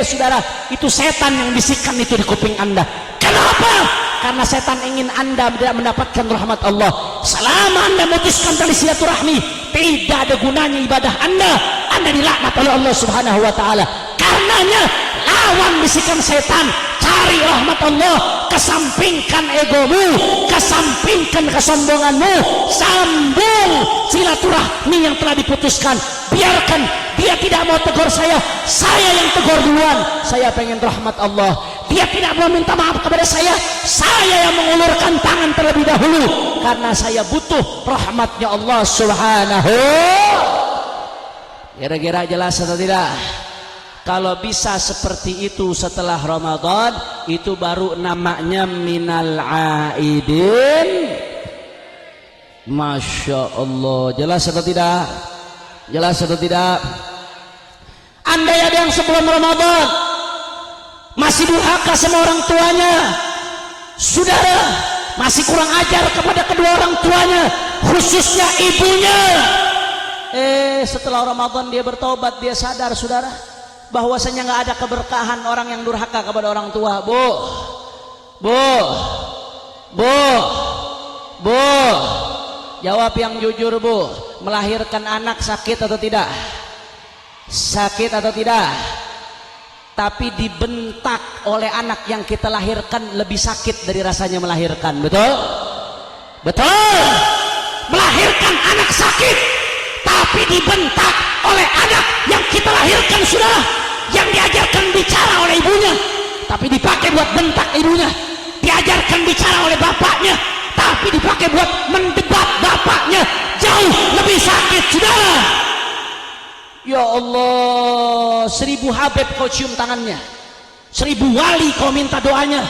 Saudara, itu setan yang bisikkan itu di kuping Anda. Kenapa? Karena setan ingin Anda tidak mendapatkan rahmat Allah. Selama Anda memutuskan tali silaturahmi, tidak ada gunanya ibadah Anda. Anda dilaknat oleh Allah Subhanahu wa taala. Karenanya lawan bisikan setan, cari rahmat Allah, kesampingkan egomu, kesampingkan kesombonganmu, sambung silaturahmi yang telah diputuskan. Biarkan dia tidak mau tegur saya yang tegur duluan. Saya pengen rahmat Allah. Dia tidak mau minta maaf kepada saya yang mengulurkan tangan terlebih dahulu, karena saya butuh rahmatnya Allah Subhanahu. Kira-kira jelas atau tidak? Kalau bisa seperti itu setelah Ramadan, itu baru namanya minal aidin. Masya Allah. Jelas atau tidak? Jelas atau tidak? Andai ada yang sebelum Ramadan masih durhaka sama orang tuanya, saudara, masih kurang ajar kepada kedua orang tuanya, khususnya ibunya. Setelah Ramadan dia bertobat, dia sadar, saudara, bahwasanya nggak ada keberkahan orang yang durhaka kepada orang tua. Bu, jawab yang jujur, Bu. Melahirkan anak sakit atau tidak? Sakit atau tidak? Tapi dibentak oleh anak yang kita lahirkan lebih sakit dari rasanya melahirkan. Betul? Betul. Melahirkan anak sakit, tapi tapi dibentak oleh anak yang kita lahirkan, saudara, yang diajarkan bicara oleh ibunya tapi dipakai buat bentak ibunya, diajarkan bicara oleh bapaknya tapi dipakai buat mendebat bapaknya. Jauh lebih sakit, saudara. Ya Allah, 1000 Habib kau cium tangannya, 1000 wali kau minta doanya,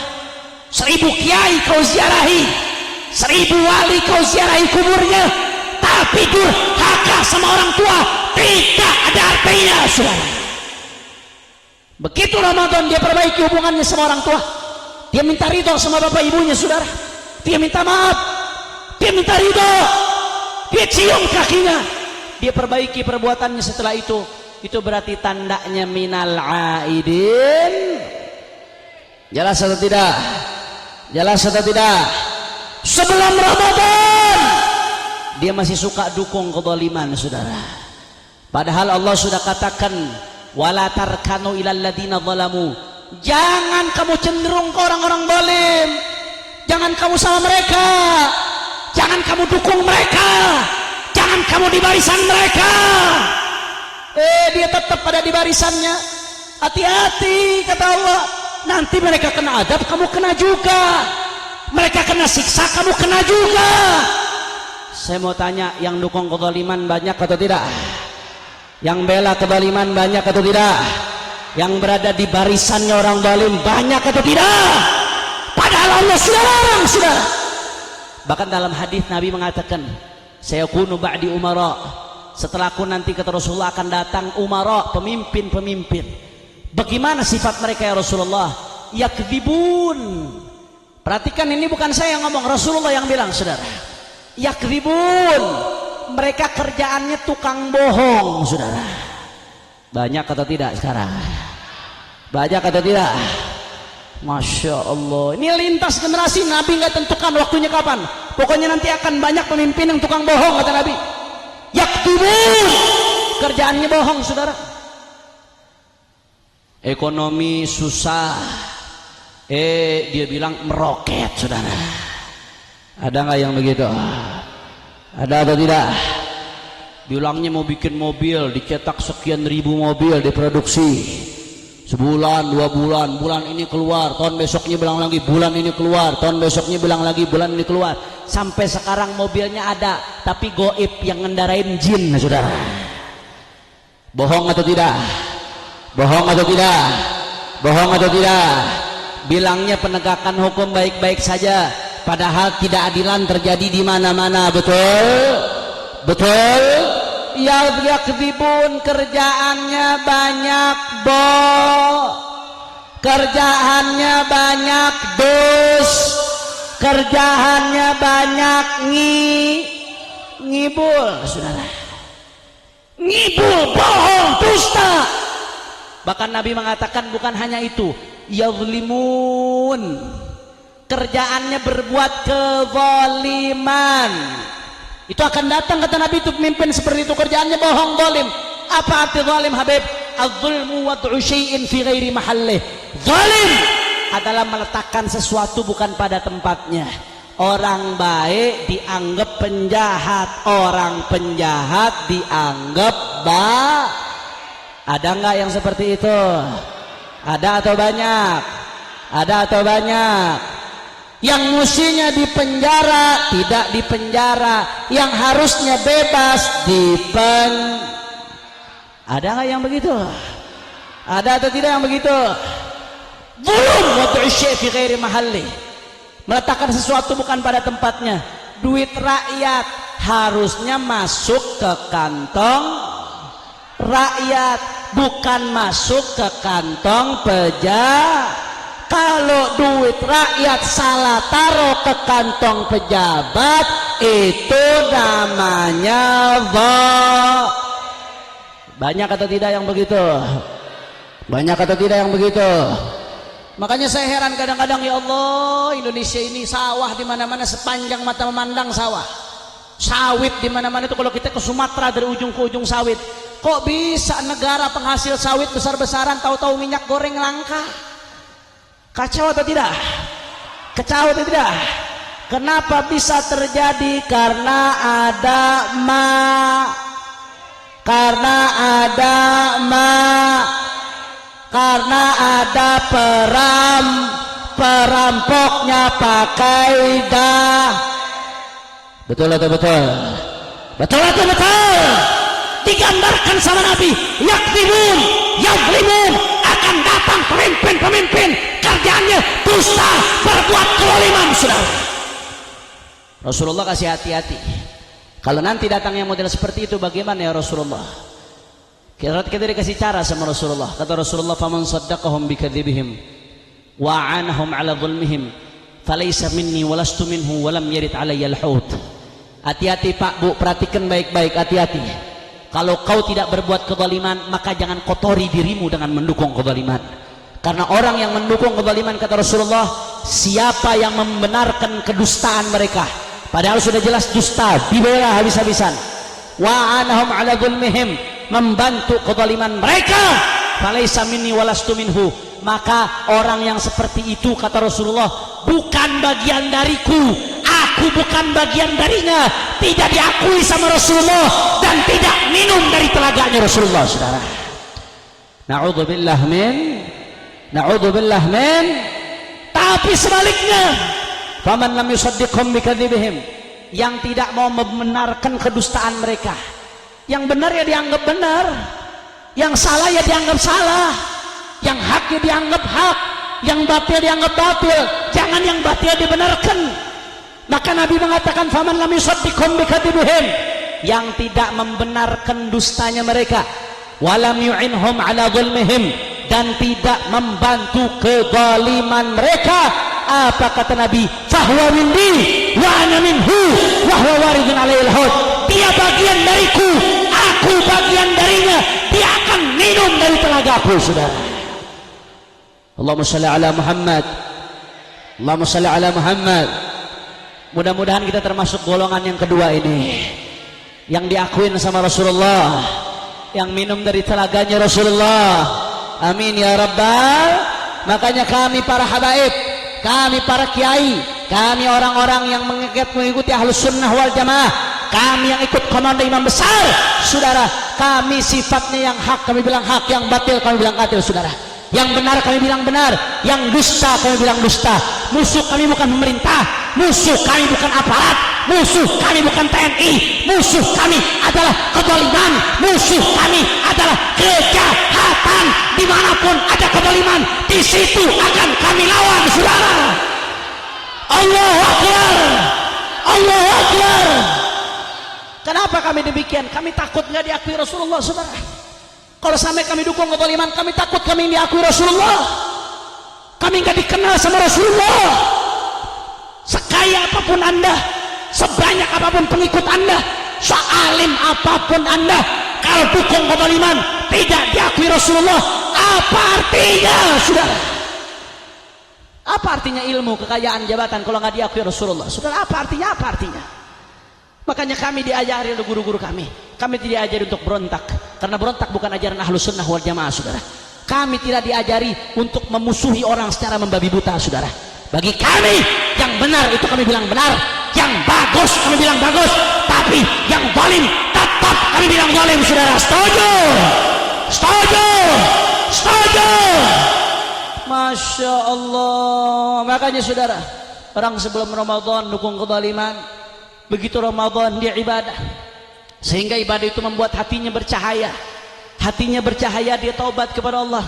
1000 kiai kau ziarahi, 1000 wali kau ziarahi kuburnya, tapi durhaka sama orang tua tidak ada artinya, saudara. Begitu Ramadan dia perbaiki hubungannya sama orang tua, dia minta ridho sama bapak ibunya, saudara, dia minta maaf, dia minta ridho, dia cium kakinya, dia perbaiki perbuatannya. Setelah itu berarti tandanya minal aidin. Jelas atau tidak? Jelas atau tidak? Sebelum Ramadan dia masih suka dukung kezaliman, saudara. Padahal Allah sudah katakan wala tarkanu ilal ladina zalamu, jangan kamu cenderung ke orang-orang zalim, jangan kamu sama mereka, jangan kamu dukung mereka, jangan kamu di barisan mereka. Dia tetap pada di barisannya. Hati-hati, kata Allah, nanti mereka kena adab, kamu kena juga. Mereka kena siksa, kamu kena juga. Saya mau tanya, yang dukung kezaliman banyak atau tidak? Yang bela kezaliman banyak atau tidak? Yang berada di barisannya orang zalim banyak atau tidak? Padahal Allah sudah larang, saudara. Bahkan dalam hadis Nabi mengatakan, sayakunu ba'di umara, setelahku nanti kata Rasulullah akan datang umara, pemimpin-pemimpin. Bagaimana sifat mereka ya Rasulullah? Yakdzibun. Perhatikan, ini bukan saya yang ngomong, Rasulullah yang bilang, saudara. Yakdzibun, mereka kerjaannya tukang bohong, saudara. Banyak atau tidak sekarang? Banyak atau tidak? Masya Allah, ini lintas generasi. Nabi nggak tentukan waktunya kapan, pokoknya nanti akan banyak pemimpin yang tukang bohong, kata Nabi. Yakdzibun, kerjaannya bohong, saudara. Ekonomi susah, dia bilang meroket, saudara. Ada nggak yang begitu? Ada atau tidak? Bilangnya mau bikin mobil, dicetak sekian ribu mobil, diproduksi sebulan, 2 bulan, bulan ini keluar, tahun besoknya bilang lagi bulan ini keluar, tahun besoknya bilang lagi bulan ini keluar, sampai sekarang mobilnya ada tapi goib yang ngendarain jin, saudara. Bohong atau tidak? Bohong atau tidak? Bohong atau tidak? Bilangnya penegakan hukum baik-baik saja, padahal tidak adilan terjadi di mana-mana. Betul? Betul? Yakdzibun, kerjaannya banyak kerjaannya banyak dos, kerjaannya banyak ngibul, saudara. Ngibul, bohong, dusta. Bahkan Nabi mengatakan bukan hanya itu, yazlimun, kerjaannya berbuat kezaliman. Itu akan datang, kata Nabi, itu pemimpin seperti itu, kerjaannya bohong, zalim. Apa arti zalim, Habib? Az-zulmu wad'u syai'in fi ghairi mahallih. Zalim adalah meletakkan sesuatu bukan pada tempatnya. Orang baik dianggap penjahat, orang penjahat dianggap baik. Ada nggak yang seperti itu? Ada atau banyak? Ada atau banyak? Yang mestinya dipenjara tidak dipenjara, yang harusnya bebas Ada nggak yang begitu? Ada atau tidak yang begitu? Zulm wad'u syai' fi ghairi mahalli, meletakkan sesuatu bukan pada tempatnya. Duit rakyat harusnya masuk ke kantong rakyat, bukan masuk ke kantong pejabat. Kalau duit rakyat salah taruh ke kantong pejabat, itu namanya Banyak atau tidak yang begitu? Banyak atau tidak yang begitu? Makanya saya heran kadang-kadang, ya Allah, Indonesia ini sawah di mana-mana, sepanjang mata memandang sawah. Sawit di mana-mana itu. Kalau kita ke Sumatera dari ujung ke ujung sawit. Kok bisa negara penghasil sawit besar-besaran tahu-tahu minyak goreng langka? Kacau atau tidak? Kacau atau tidak? Kenapa bisa terjadi? Karena ada karena ada perampoknya pakai dah. Betul atau betul? Betul atau betul? Digambarkan sama Nabi, yakdibun, yadlimun, akan datang pemimpin kerjaannya dusta, berbuat kezaliman. Saudara, Rasulullah kasih hati-hati. Kalau nanti datang yang model seperti itu bagaimana ya Rasulullah? Kita dikasih cara sama Rasulullah. Kata Rasulullah, faman saddaqahum bikadzibihim wa anahum ala dhulmihim falaysa minni walastu minhu walam yarid alayya al-hut. Hati-hati Pak Bu, perhatikan baik-baik, hati-hati. Kalau kau tidak berbuat kezaliman, maka jangan kotori dirimu dengan mendukung kezaliman. Karena orang yang mendukung kezaliman, kata Rasulullah, siapa yang membenarkan kedustaan mereka, padahal sudah jelas dusta, dibela habis-habisan. Wa anahum ala zulmihim, membantu kezaliman mereka, falaysa minni walastu minhu, maka orang yang seperti itu, kata Rasulullah, bukan bagian dariku, aku bukan bagian darinya, tidak diakui sama Rasulullah dan tidak minum dari telaganya Rasulullah. Saudara, na'udzubillah min. Tapi sebaliknya, faman lam yusaddiqhum bikadzibihim, yang tidak mau membenarkan kedustaan mereka, yang benar ya dianggap benar, yang salah ya dianggap salah, yang hak ya dianggap hak, yang batil dianggap batil, jangan yang batil dibenarkan. Maka Nabi mengatakan, faman lam yusaddiqhum bikadzibihim, yang tidak membenarkan dustanya mereka, walam yu'inhum ala zulmihim, dan tidak membantu kezaliman mereka, apa kata Nabi? Fahuwa minni wa ana minhu wa huwa waridun alayhil haud. Dia bagian dariku, aku bagian darinya, dia akan minum dari telagaku. Saudara, Allahumma shalli ala Muhammad, Allahumma shalli ala Muhammad. Mudah-mudahan kita termasuk golongan yang kedua ini, yang diakuin sama Rasulullah, yang minum dari telaganya Rasulullah. Amin ya Rabbal. Makanya kami para habaib, kami para kiai, kami orang-orang yang mengikuti Ahlus Sunnah wal Jamaah, kami yang ikut komando imam besar, saudara, kami sifatnya yang hak kami bilang hak, yang batil kami bilang batil. Saudara, yang benar kami bilang benar, yang dusta kami bilang dusta. Musuh kami bukan pemerintah, musuh kami bukan aparat, musuh kami bukan TNI, musuh kami adalah kezaliman, musuh kami adalah kejahatan. Dimanapun ada kezaliman, di situ akan kami lawan. Saudara, Allahu Akbar, Allahu Akbar. Kenapa kami demikian? Kami takut nggak diakui Rasulullah. Saudara, kalau sampai kami dukung kezaliman, kami takut kami diakui Rasulullah, kami nggak dikenal sama Rasulullah. Sekaya apapun Anda, sebanyak apapun pengikut Anda, sealim apapun Anda, kalau dukung kezaliman tidak diakui Rasulullah, apa artinya? Saudara, apa artinya ilmu, kekayaan, jabatan kalau nggak diakui Rasulullah? Saudara, apa artinya? Apa artinya? Makanya kami diajari oleh guru-guru kami tidak diajari untuk berontak, karena berontak bukan ajaran Ahlus Sunnah wal Jamaah. Saudara, kami tidak diajari untuk memusuhi orang secara membabi buta. Saudara, bagi kami yang benar itu kami bilang benar, yang bagus kami bilang bagus, tapi yang zalim tetap kami bilang zalim. Saudara, setuju? Setuju? Setuju? Masya Allah. Makanya saudara, orang sebelum Ramadan dukung kezaliman, begitu Ramadan dia ibadah, sehingga ibadah itu membuat hatinya bercahaya. Hatinya bercahaya, dia taubat kepada Allah.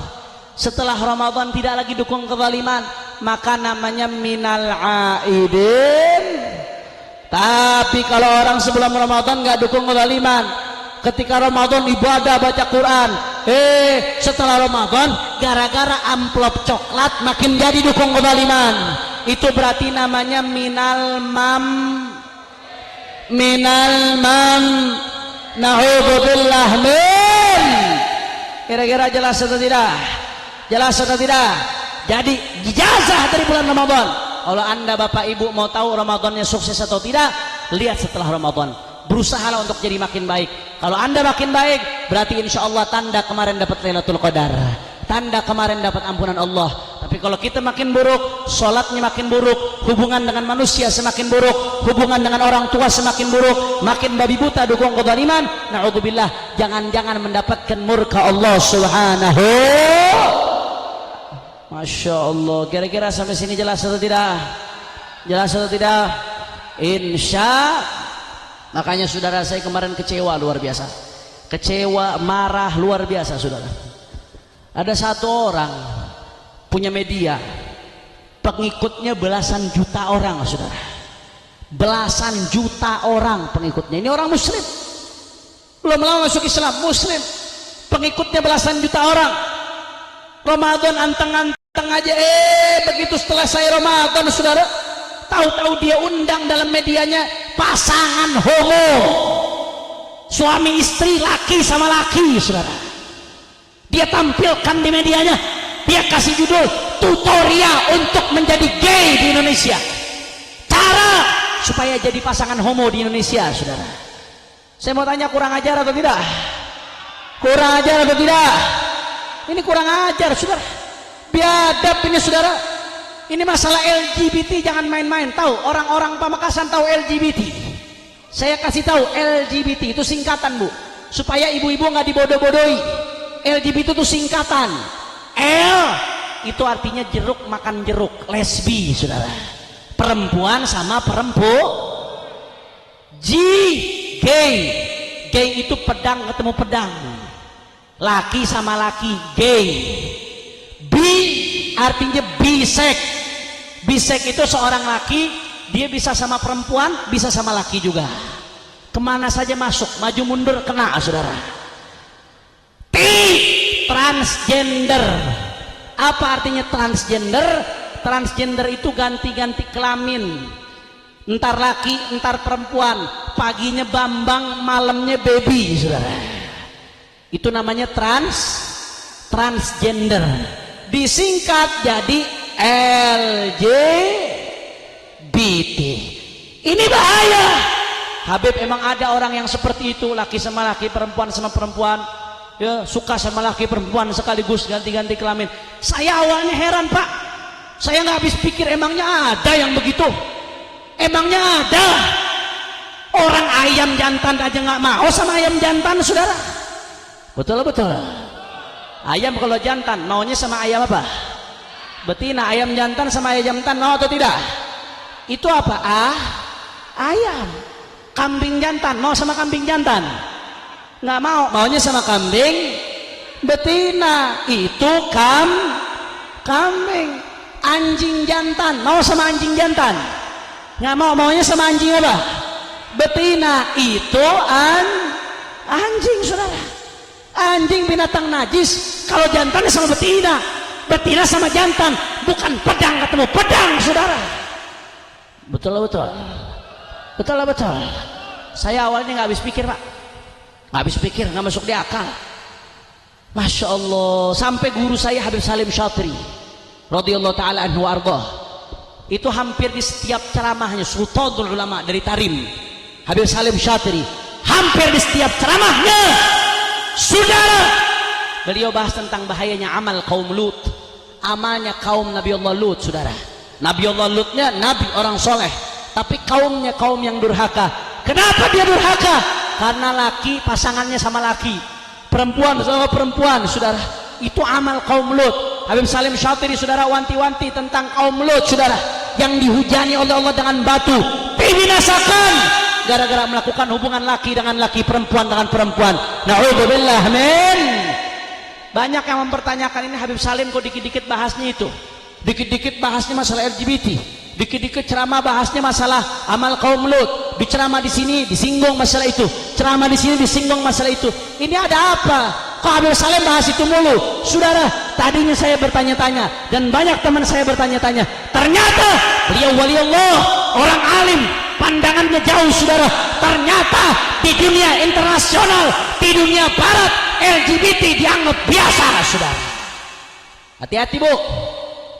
Setelah Ramadan tidak lagi dukung kezaliman, maka namanya minal aidin. Tapi kalau orang sebelum Ramadan nggak dukung kezaliman, ketika Ramadan ibadah baca Quran, setelah Ramadan gara-gara amplop coklat makin jadi dukung kezaliman, itu berarti namanya minal mam. Na'udzubillah min. Kira-kira jelas atau tidak? Jelas atau tidak? Jadi ijazah dari bulan Ramadan. Kalau Anda Bapak Ibu mau tahu Ramadannya sukses atau tidak, lihat setelah Ramadan. Berusahalah untuk jadi makin baik. Kalau Anda makin baik, berarti insya Allah tanda kemarin dapat Lailatul Qadar, tanda kemarin dapat ampunan Allah. Tapi Tapi kalau kita makin buruk, sholatnya makin buruk, hubungan dengan manusia semakin buruk, hubungan dengan orang tua semakin buruk, makin babi buta dukung kezaliman. Na'udzubillah, jangan-jangan mendapatkan murka Allah Subhanahu. Masya Allah. Kira-kira sampai sini jelas atau tidak? Jelas atau tidak? Insya. Makanya saudara, saya kemarin kecewa luar biasa, kecewa, marah luar biasa saudara. Ada satu orang punya media, pengikutnya belasan juta orang saudara, belasan juta orang pengikutnya. Ini orang muslim, belum lama masuk Islam, muslim, pengikutnya belasan juta orang. Ramadan anteng-anteng aja, begitu setelah saya Ramadan saudara, tahu-tahu dia undang dalam medianya pasangan homo, suami istri, laki sama laki saudara. Dia tampilkan di medianya, dia kasih judul tutorial untuk menjadi gay di Indonesia, cara supaya jadi pasangan homo di Indonesia saudara. Saya mau tanya, kurang ajar atau tidak? Kurang ajar atau tidak? Ini kurang ajar saudara, biadab ini saudara. Ini masalah LGBT jangan main-main. Tahu orang-orang Pamekasan tahu LGBT? Saya kasih tahu, LGBT itu singkatan bu, supaya ibu-ibu nggak dibodoh-bodohi. LGBT itu singkatan. L itu artinya jeruk makan jeruk, lesbi saudara, perempuan sama perempuan. G, gay, gay itu pedang ketemu pedang, laki sama laki, gay. B artinya bisek, bisek itu seorang laki, dia bisa sama perempuan, bisa sama laki juga, kemana saja masuk, maju mundur kena saudara. T, transgender. Apa artinya transgender? Transgender itu ganti-ganti kelamin, entar laki entar perempuan, paginya Bambang malamnya baby saudara. Itu namanya transgender, disingkat jadi LGBT. Ini bahaya Habib. Emang ada orang yang seperti itu, laki sama laki, perempuan sama perempuan, ya, suka sama laki perempuan sekaligus ganti-ganti kelamin. Saya awalnya heran pak, saya nggak habis pikir, emangnya ada yang begitu? Emangnya ada? Orang ayam jantan aja nggak mau sama ayam jantan saudara. Betul betul. Ayam kalau jantan maunya sama ayam apa? Betina. Ayam jantan sama ayam jantan mau atau tidak? Itu apa? Ayam. Kambing jantan mau sama kambing jantan? Nggak mau, maunya sama kambing betina. Itu kambing. Anjing jantan mau sama anjing jantan? Nggak mau, maunya sama anjing apa? Betina. Itu anjing saudara. Anjing binatang najis, kalau jantan sama betina, betina sama jantan, bukan pedang ketemu pedang saudara. Betul betul. Betul betul. Saya awalnya nggak habis pikir pak, nggak habis pikir, nggak masuk di akal. Masya Allah. Sampai guru saya Habib Salim Syatri radhiyallahu taala anhu ardah, itu hampir di setiap ceramahnya, Sultanul Ulama dari Tarim, Habib Salim Syatri, hampir di setiap ceramahnya saudara, beliau bahas tentang bahayanya amal kaum Lut, amalnya kaum Nabi Allah Lut saudara. Nabi Allah Lutnya nabi orang soleh, tapi kaumnya kaum yang durhaka. Kenapa dia durhaka? Karena laki pasangannya sama laki, perempuan sama perempuan saudara. Itu amal kaum Lut. Habib Salim Syatiri saudara wanti-wanti tentang kaum Lut saudara, yang dihujani oleh Allah dengan batu, dibinasakan gara-gara melakukan hubungan laki dengan laki, perempuan dengan perempuan. Na'udzubillah min. Banyak yang mempertanyakan, ini Habib Salim kok dikit-dikit bahasnya itu, dikit-dikit bahasnya masalah LGBT, dikit-dikit ceramah bahasnya masalah amal kaum Lut, di ceramah di sini disinggung masalah itu, ceramah di sini disinggung masalah itu. Ini ada apa? Kok Habib Salim bahas itu mulu? Saudara, tadinya saya bertanya-tanya dan banyak teman saya bertanya-tanya. Ternyata beliau wali Allah, orang alim, pandangannya jauh saudara. Ternyata di dunia internasional, di dunia barat, LGBT dianggap biasa saudara. Hati-hati bu.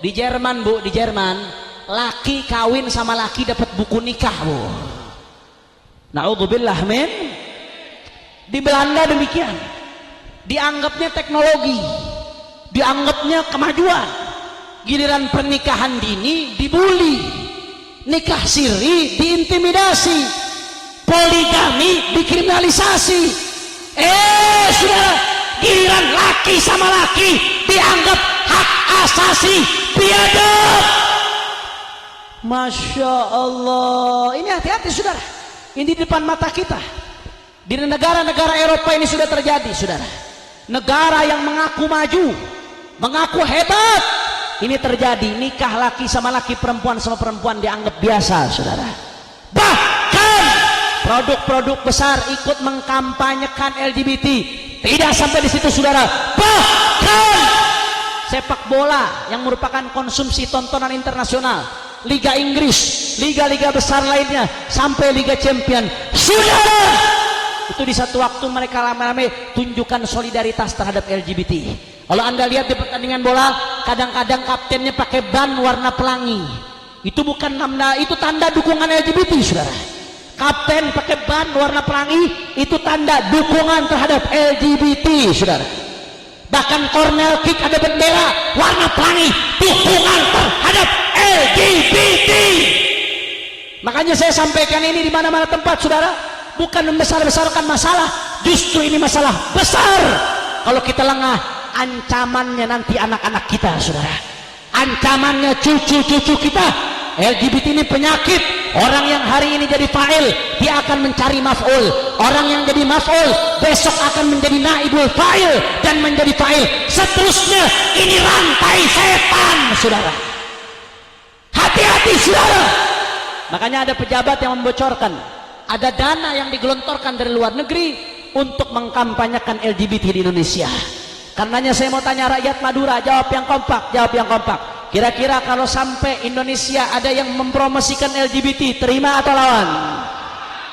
Di Jerman bu, di Jerman laki kawin sama laki dapat buku nikah bu. Na'udzubillah min. Di Belanda demikian. Dianggapnya teknologi, dianggapnya kemajuan. giliran pernikahan dini dibully, nikah siri diintimidasi, poligami dikriminalisasi. Saudara, giliran laki sama laki dianggap hak asasi biadab. Masya Allah, ini hati-hati saudara, ini di depan mata kita. Di negara-negara Eropa ini sudah terjadi saudara, negara yang mengaku maju, mengaku hebat, ini terjadi nikah laki sama laki, perempuan sama perempuan dianggap biasa saudara. Bahkan produk-produk besar ikut mengkampanyekan LGBT. Tidak sampai di situ saudara, bahkan sepak bola yang merupakan konsumsi tontonan internasional, Liga Inggris, liga-liga besar lainnya, sampai Liga Champion, saudara, itu di satu waktu mereka rame-rame tunjukkan solidaritas terhadap LGBT. Kalau anda lihat di pertandingan bola, kadang-kadang kaptennya pakai ban warna pelangi, itu bukan tanda, itu tanda dukungan LGBT saudara. Kapten pakai ban warna pelangi, itu tanda dukungan terhadap LGBT saudara. Bahkan corner kick ada bendera warna pelangi, dukungan terhadap LGBT. Makanya saya sampaikan ini di mana-mana tempat saudara, bukan membesar-besarkan masalah, justru ini masalah besar. Kalau kita lengah, ancamannya nanti anak-anak kita saudara, ancamannya cucu-cucu kita. LGBT ini penyakit. Orang yang hari ini jadi fa'il, dia akan mencari maf'ul. Orang yang jadi maf'ul besok akan menjadi naibul fa'il dan menjadi fa'il. Seterusnya, ini rantai setan saudara. Hati-hati saudara. Makanya ada pejabat yang membocorkan, ada dana yang digelontorkan dari luar negeri untuk mengkampanyekan LGBT di Indonesia. Karenanya saya mau tanya rakyat Madura, jawab yang kompak, jawab yang kompak. Kira-kira kalau sampai Indonesia ada yang mempromosikan LGBT, terima atau lawan?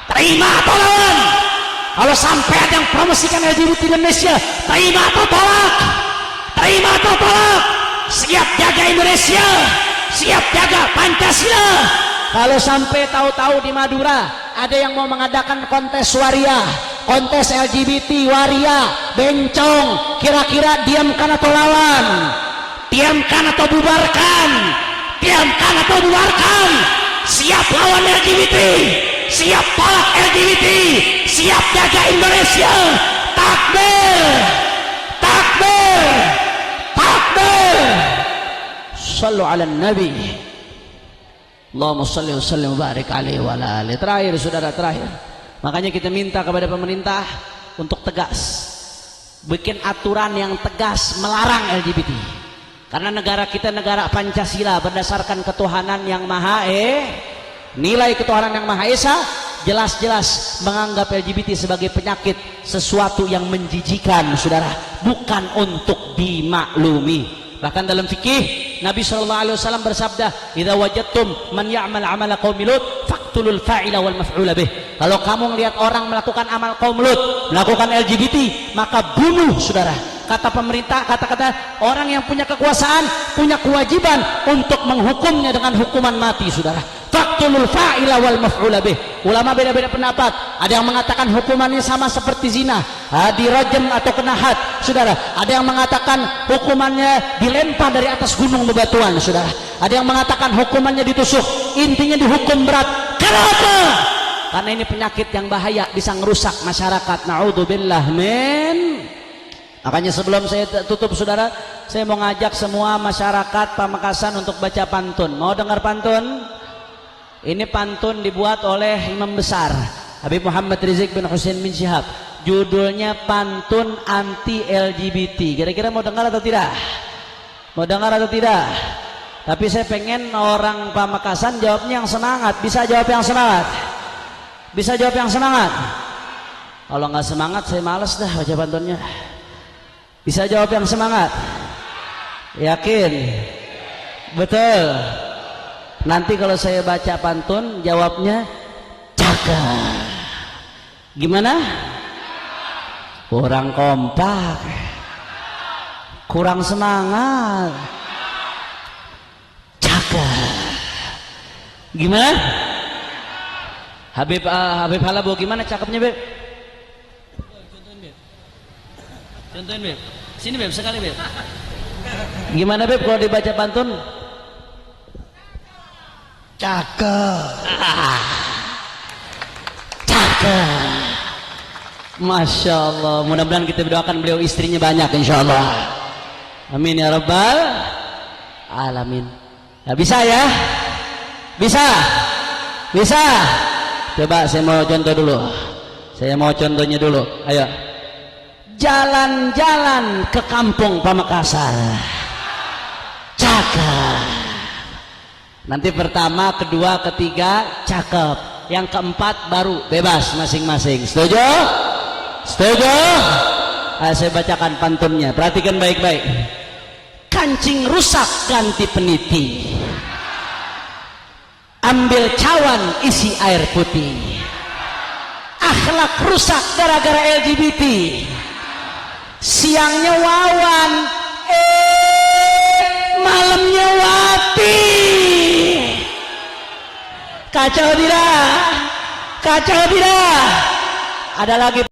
Terima atau lawan? Kalau sampai ada yang promosikan LGBT di Indonesia, terima atau tolak? Terima atau tolak? Siap jaga Indonesia, siap jaga Pancasila. Kalau sampai tahu-tahu di Madura ada yang mau mengadakan kontes waria, kontes LGBT waria, bencong, kira-kira diamkan atau lawan? Diamkan atau bubarkan? Diamkan atau bubarkan? Siap lawan LGBT, siap tolak LGBT, siap jaga Indonesia. Takbir, takbir, takbir. Sallu ala Nabi. Allahumma salli wa sallim wa barik alaihi wa ala alihi. Terakhir saudara, terakhir. Makanya kita minta kepada pemerintah untuk tegas, bikin aturan yang tegas melarang LGBT. Karena negara kita negara Pancasila, berdasarkan ketuhanan yang maha nilai ketuhanan yang maha esa, jelas-jelas menganggap LGBT sebagai penyakit, sesuatu yang menjijikan saudara, bukan untuk dimaklumi. Bahkan dalam fikih Nabi SAW bersabda, "Idza wajadtum man ya'mal 'amala qaumi Lut faqtulul fa'ila wal maf'ula bih." Kalau kamu melihat orang melakukan amal kaum Lut, melakukan LGBT, maka bunuh saudara. Kata pemerintah, kata-kata orang yang punya kekuasaan punya kewajiban untuk menghukumnya dengan hukuman mati saudara. Faqtulul fa'ila wal maf'ula bih. Ulama beda-beda pendapat. Ada yang mengatakan hukumannya sama seperti zina, dirajam atau kena had saudara. Ada yang mengatakan hukumannya dilempar dari atas gunung bebatuan saudara. Ada yang mengatakan hukumannya ditusuk, intinya dihukum berat. Kenapa? Karena ini penyakit yang bahaya, bisa merusak masyarakat. Na'udzubillah min. Makanya sebelum saya tutup saudara, saya mau ngajak semua masyarakat Pamekasan untuk baca pantun. Mau dengar pantun? Ini pantun dibuat oleh imam besar Habib Muhammad Rizik bin Husain bin Syihab. Judulnya Pantun Anti LGBT. Kira-kira mau dengar atau tidak? Mau dengar atau tidak? Tapi saya pengen orang Pamekasan jawabnya yang semangat. Bisa jawab yang semangat? Bisa jawab yang semangat? Kalau nggak semangat saya males dah baca pantunnya. Bisa jawab yang semangat? Yakin? Betul? Nanti kalau saya baca pantun jawabnya jaga. Gimana? Kurang kompak, kurang semangat. Jaga. Gimana? Habib Halabo gimana cakepnya Beb? Contohin Beb. Sini Beb, sekali Beb. Gimana Beb kalau dibaca pantun? Cakep. Cakep. Masya Allah. Mudah-mudahan kita doakan beliau istrinya banyak insya Allah. Amin ya rabbal alamin. Ya, bisa ya? Bisa? Bisa? Coba saya mau contoh dulu. Saya mau contohnya dulu. Ayo. Jalan-jalan ke kampung Pamekasan. Cakep. Nanti pertama, kedua, ketiga cakep. Yang keempat baru bebas masing-masing. Setuju? Setuju? Saya bacakan pantunnya. Perhatikan baik-baik. Kancing rusak ganti peniti. Ambil cawan isi air putih. Akhlak rusak gara-gara LGBT. Siangnya wawan, malamnya wati. Kacau tidak? Kacau tidak? Ada lagi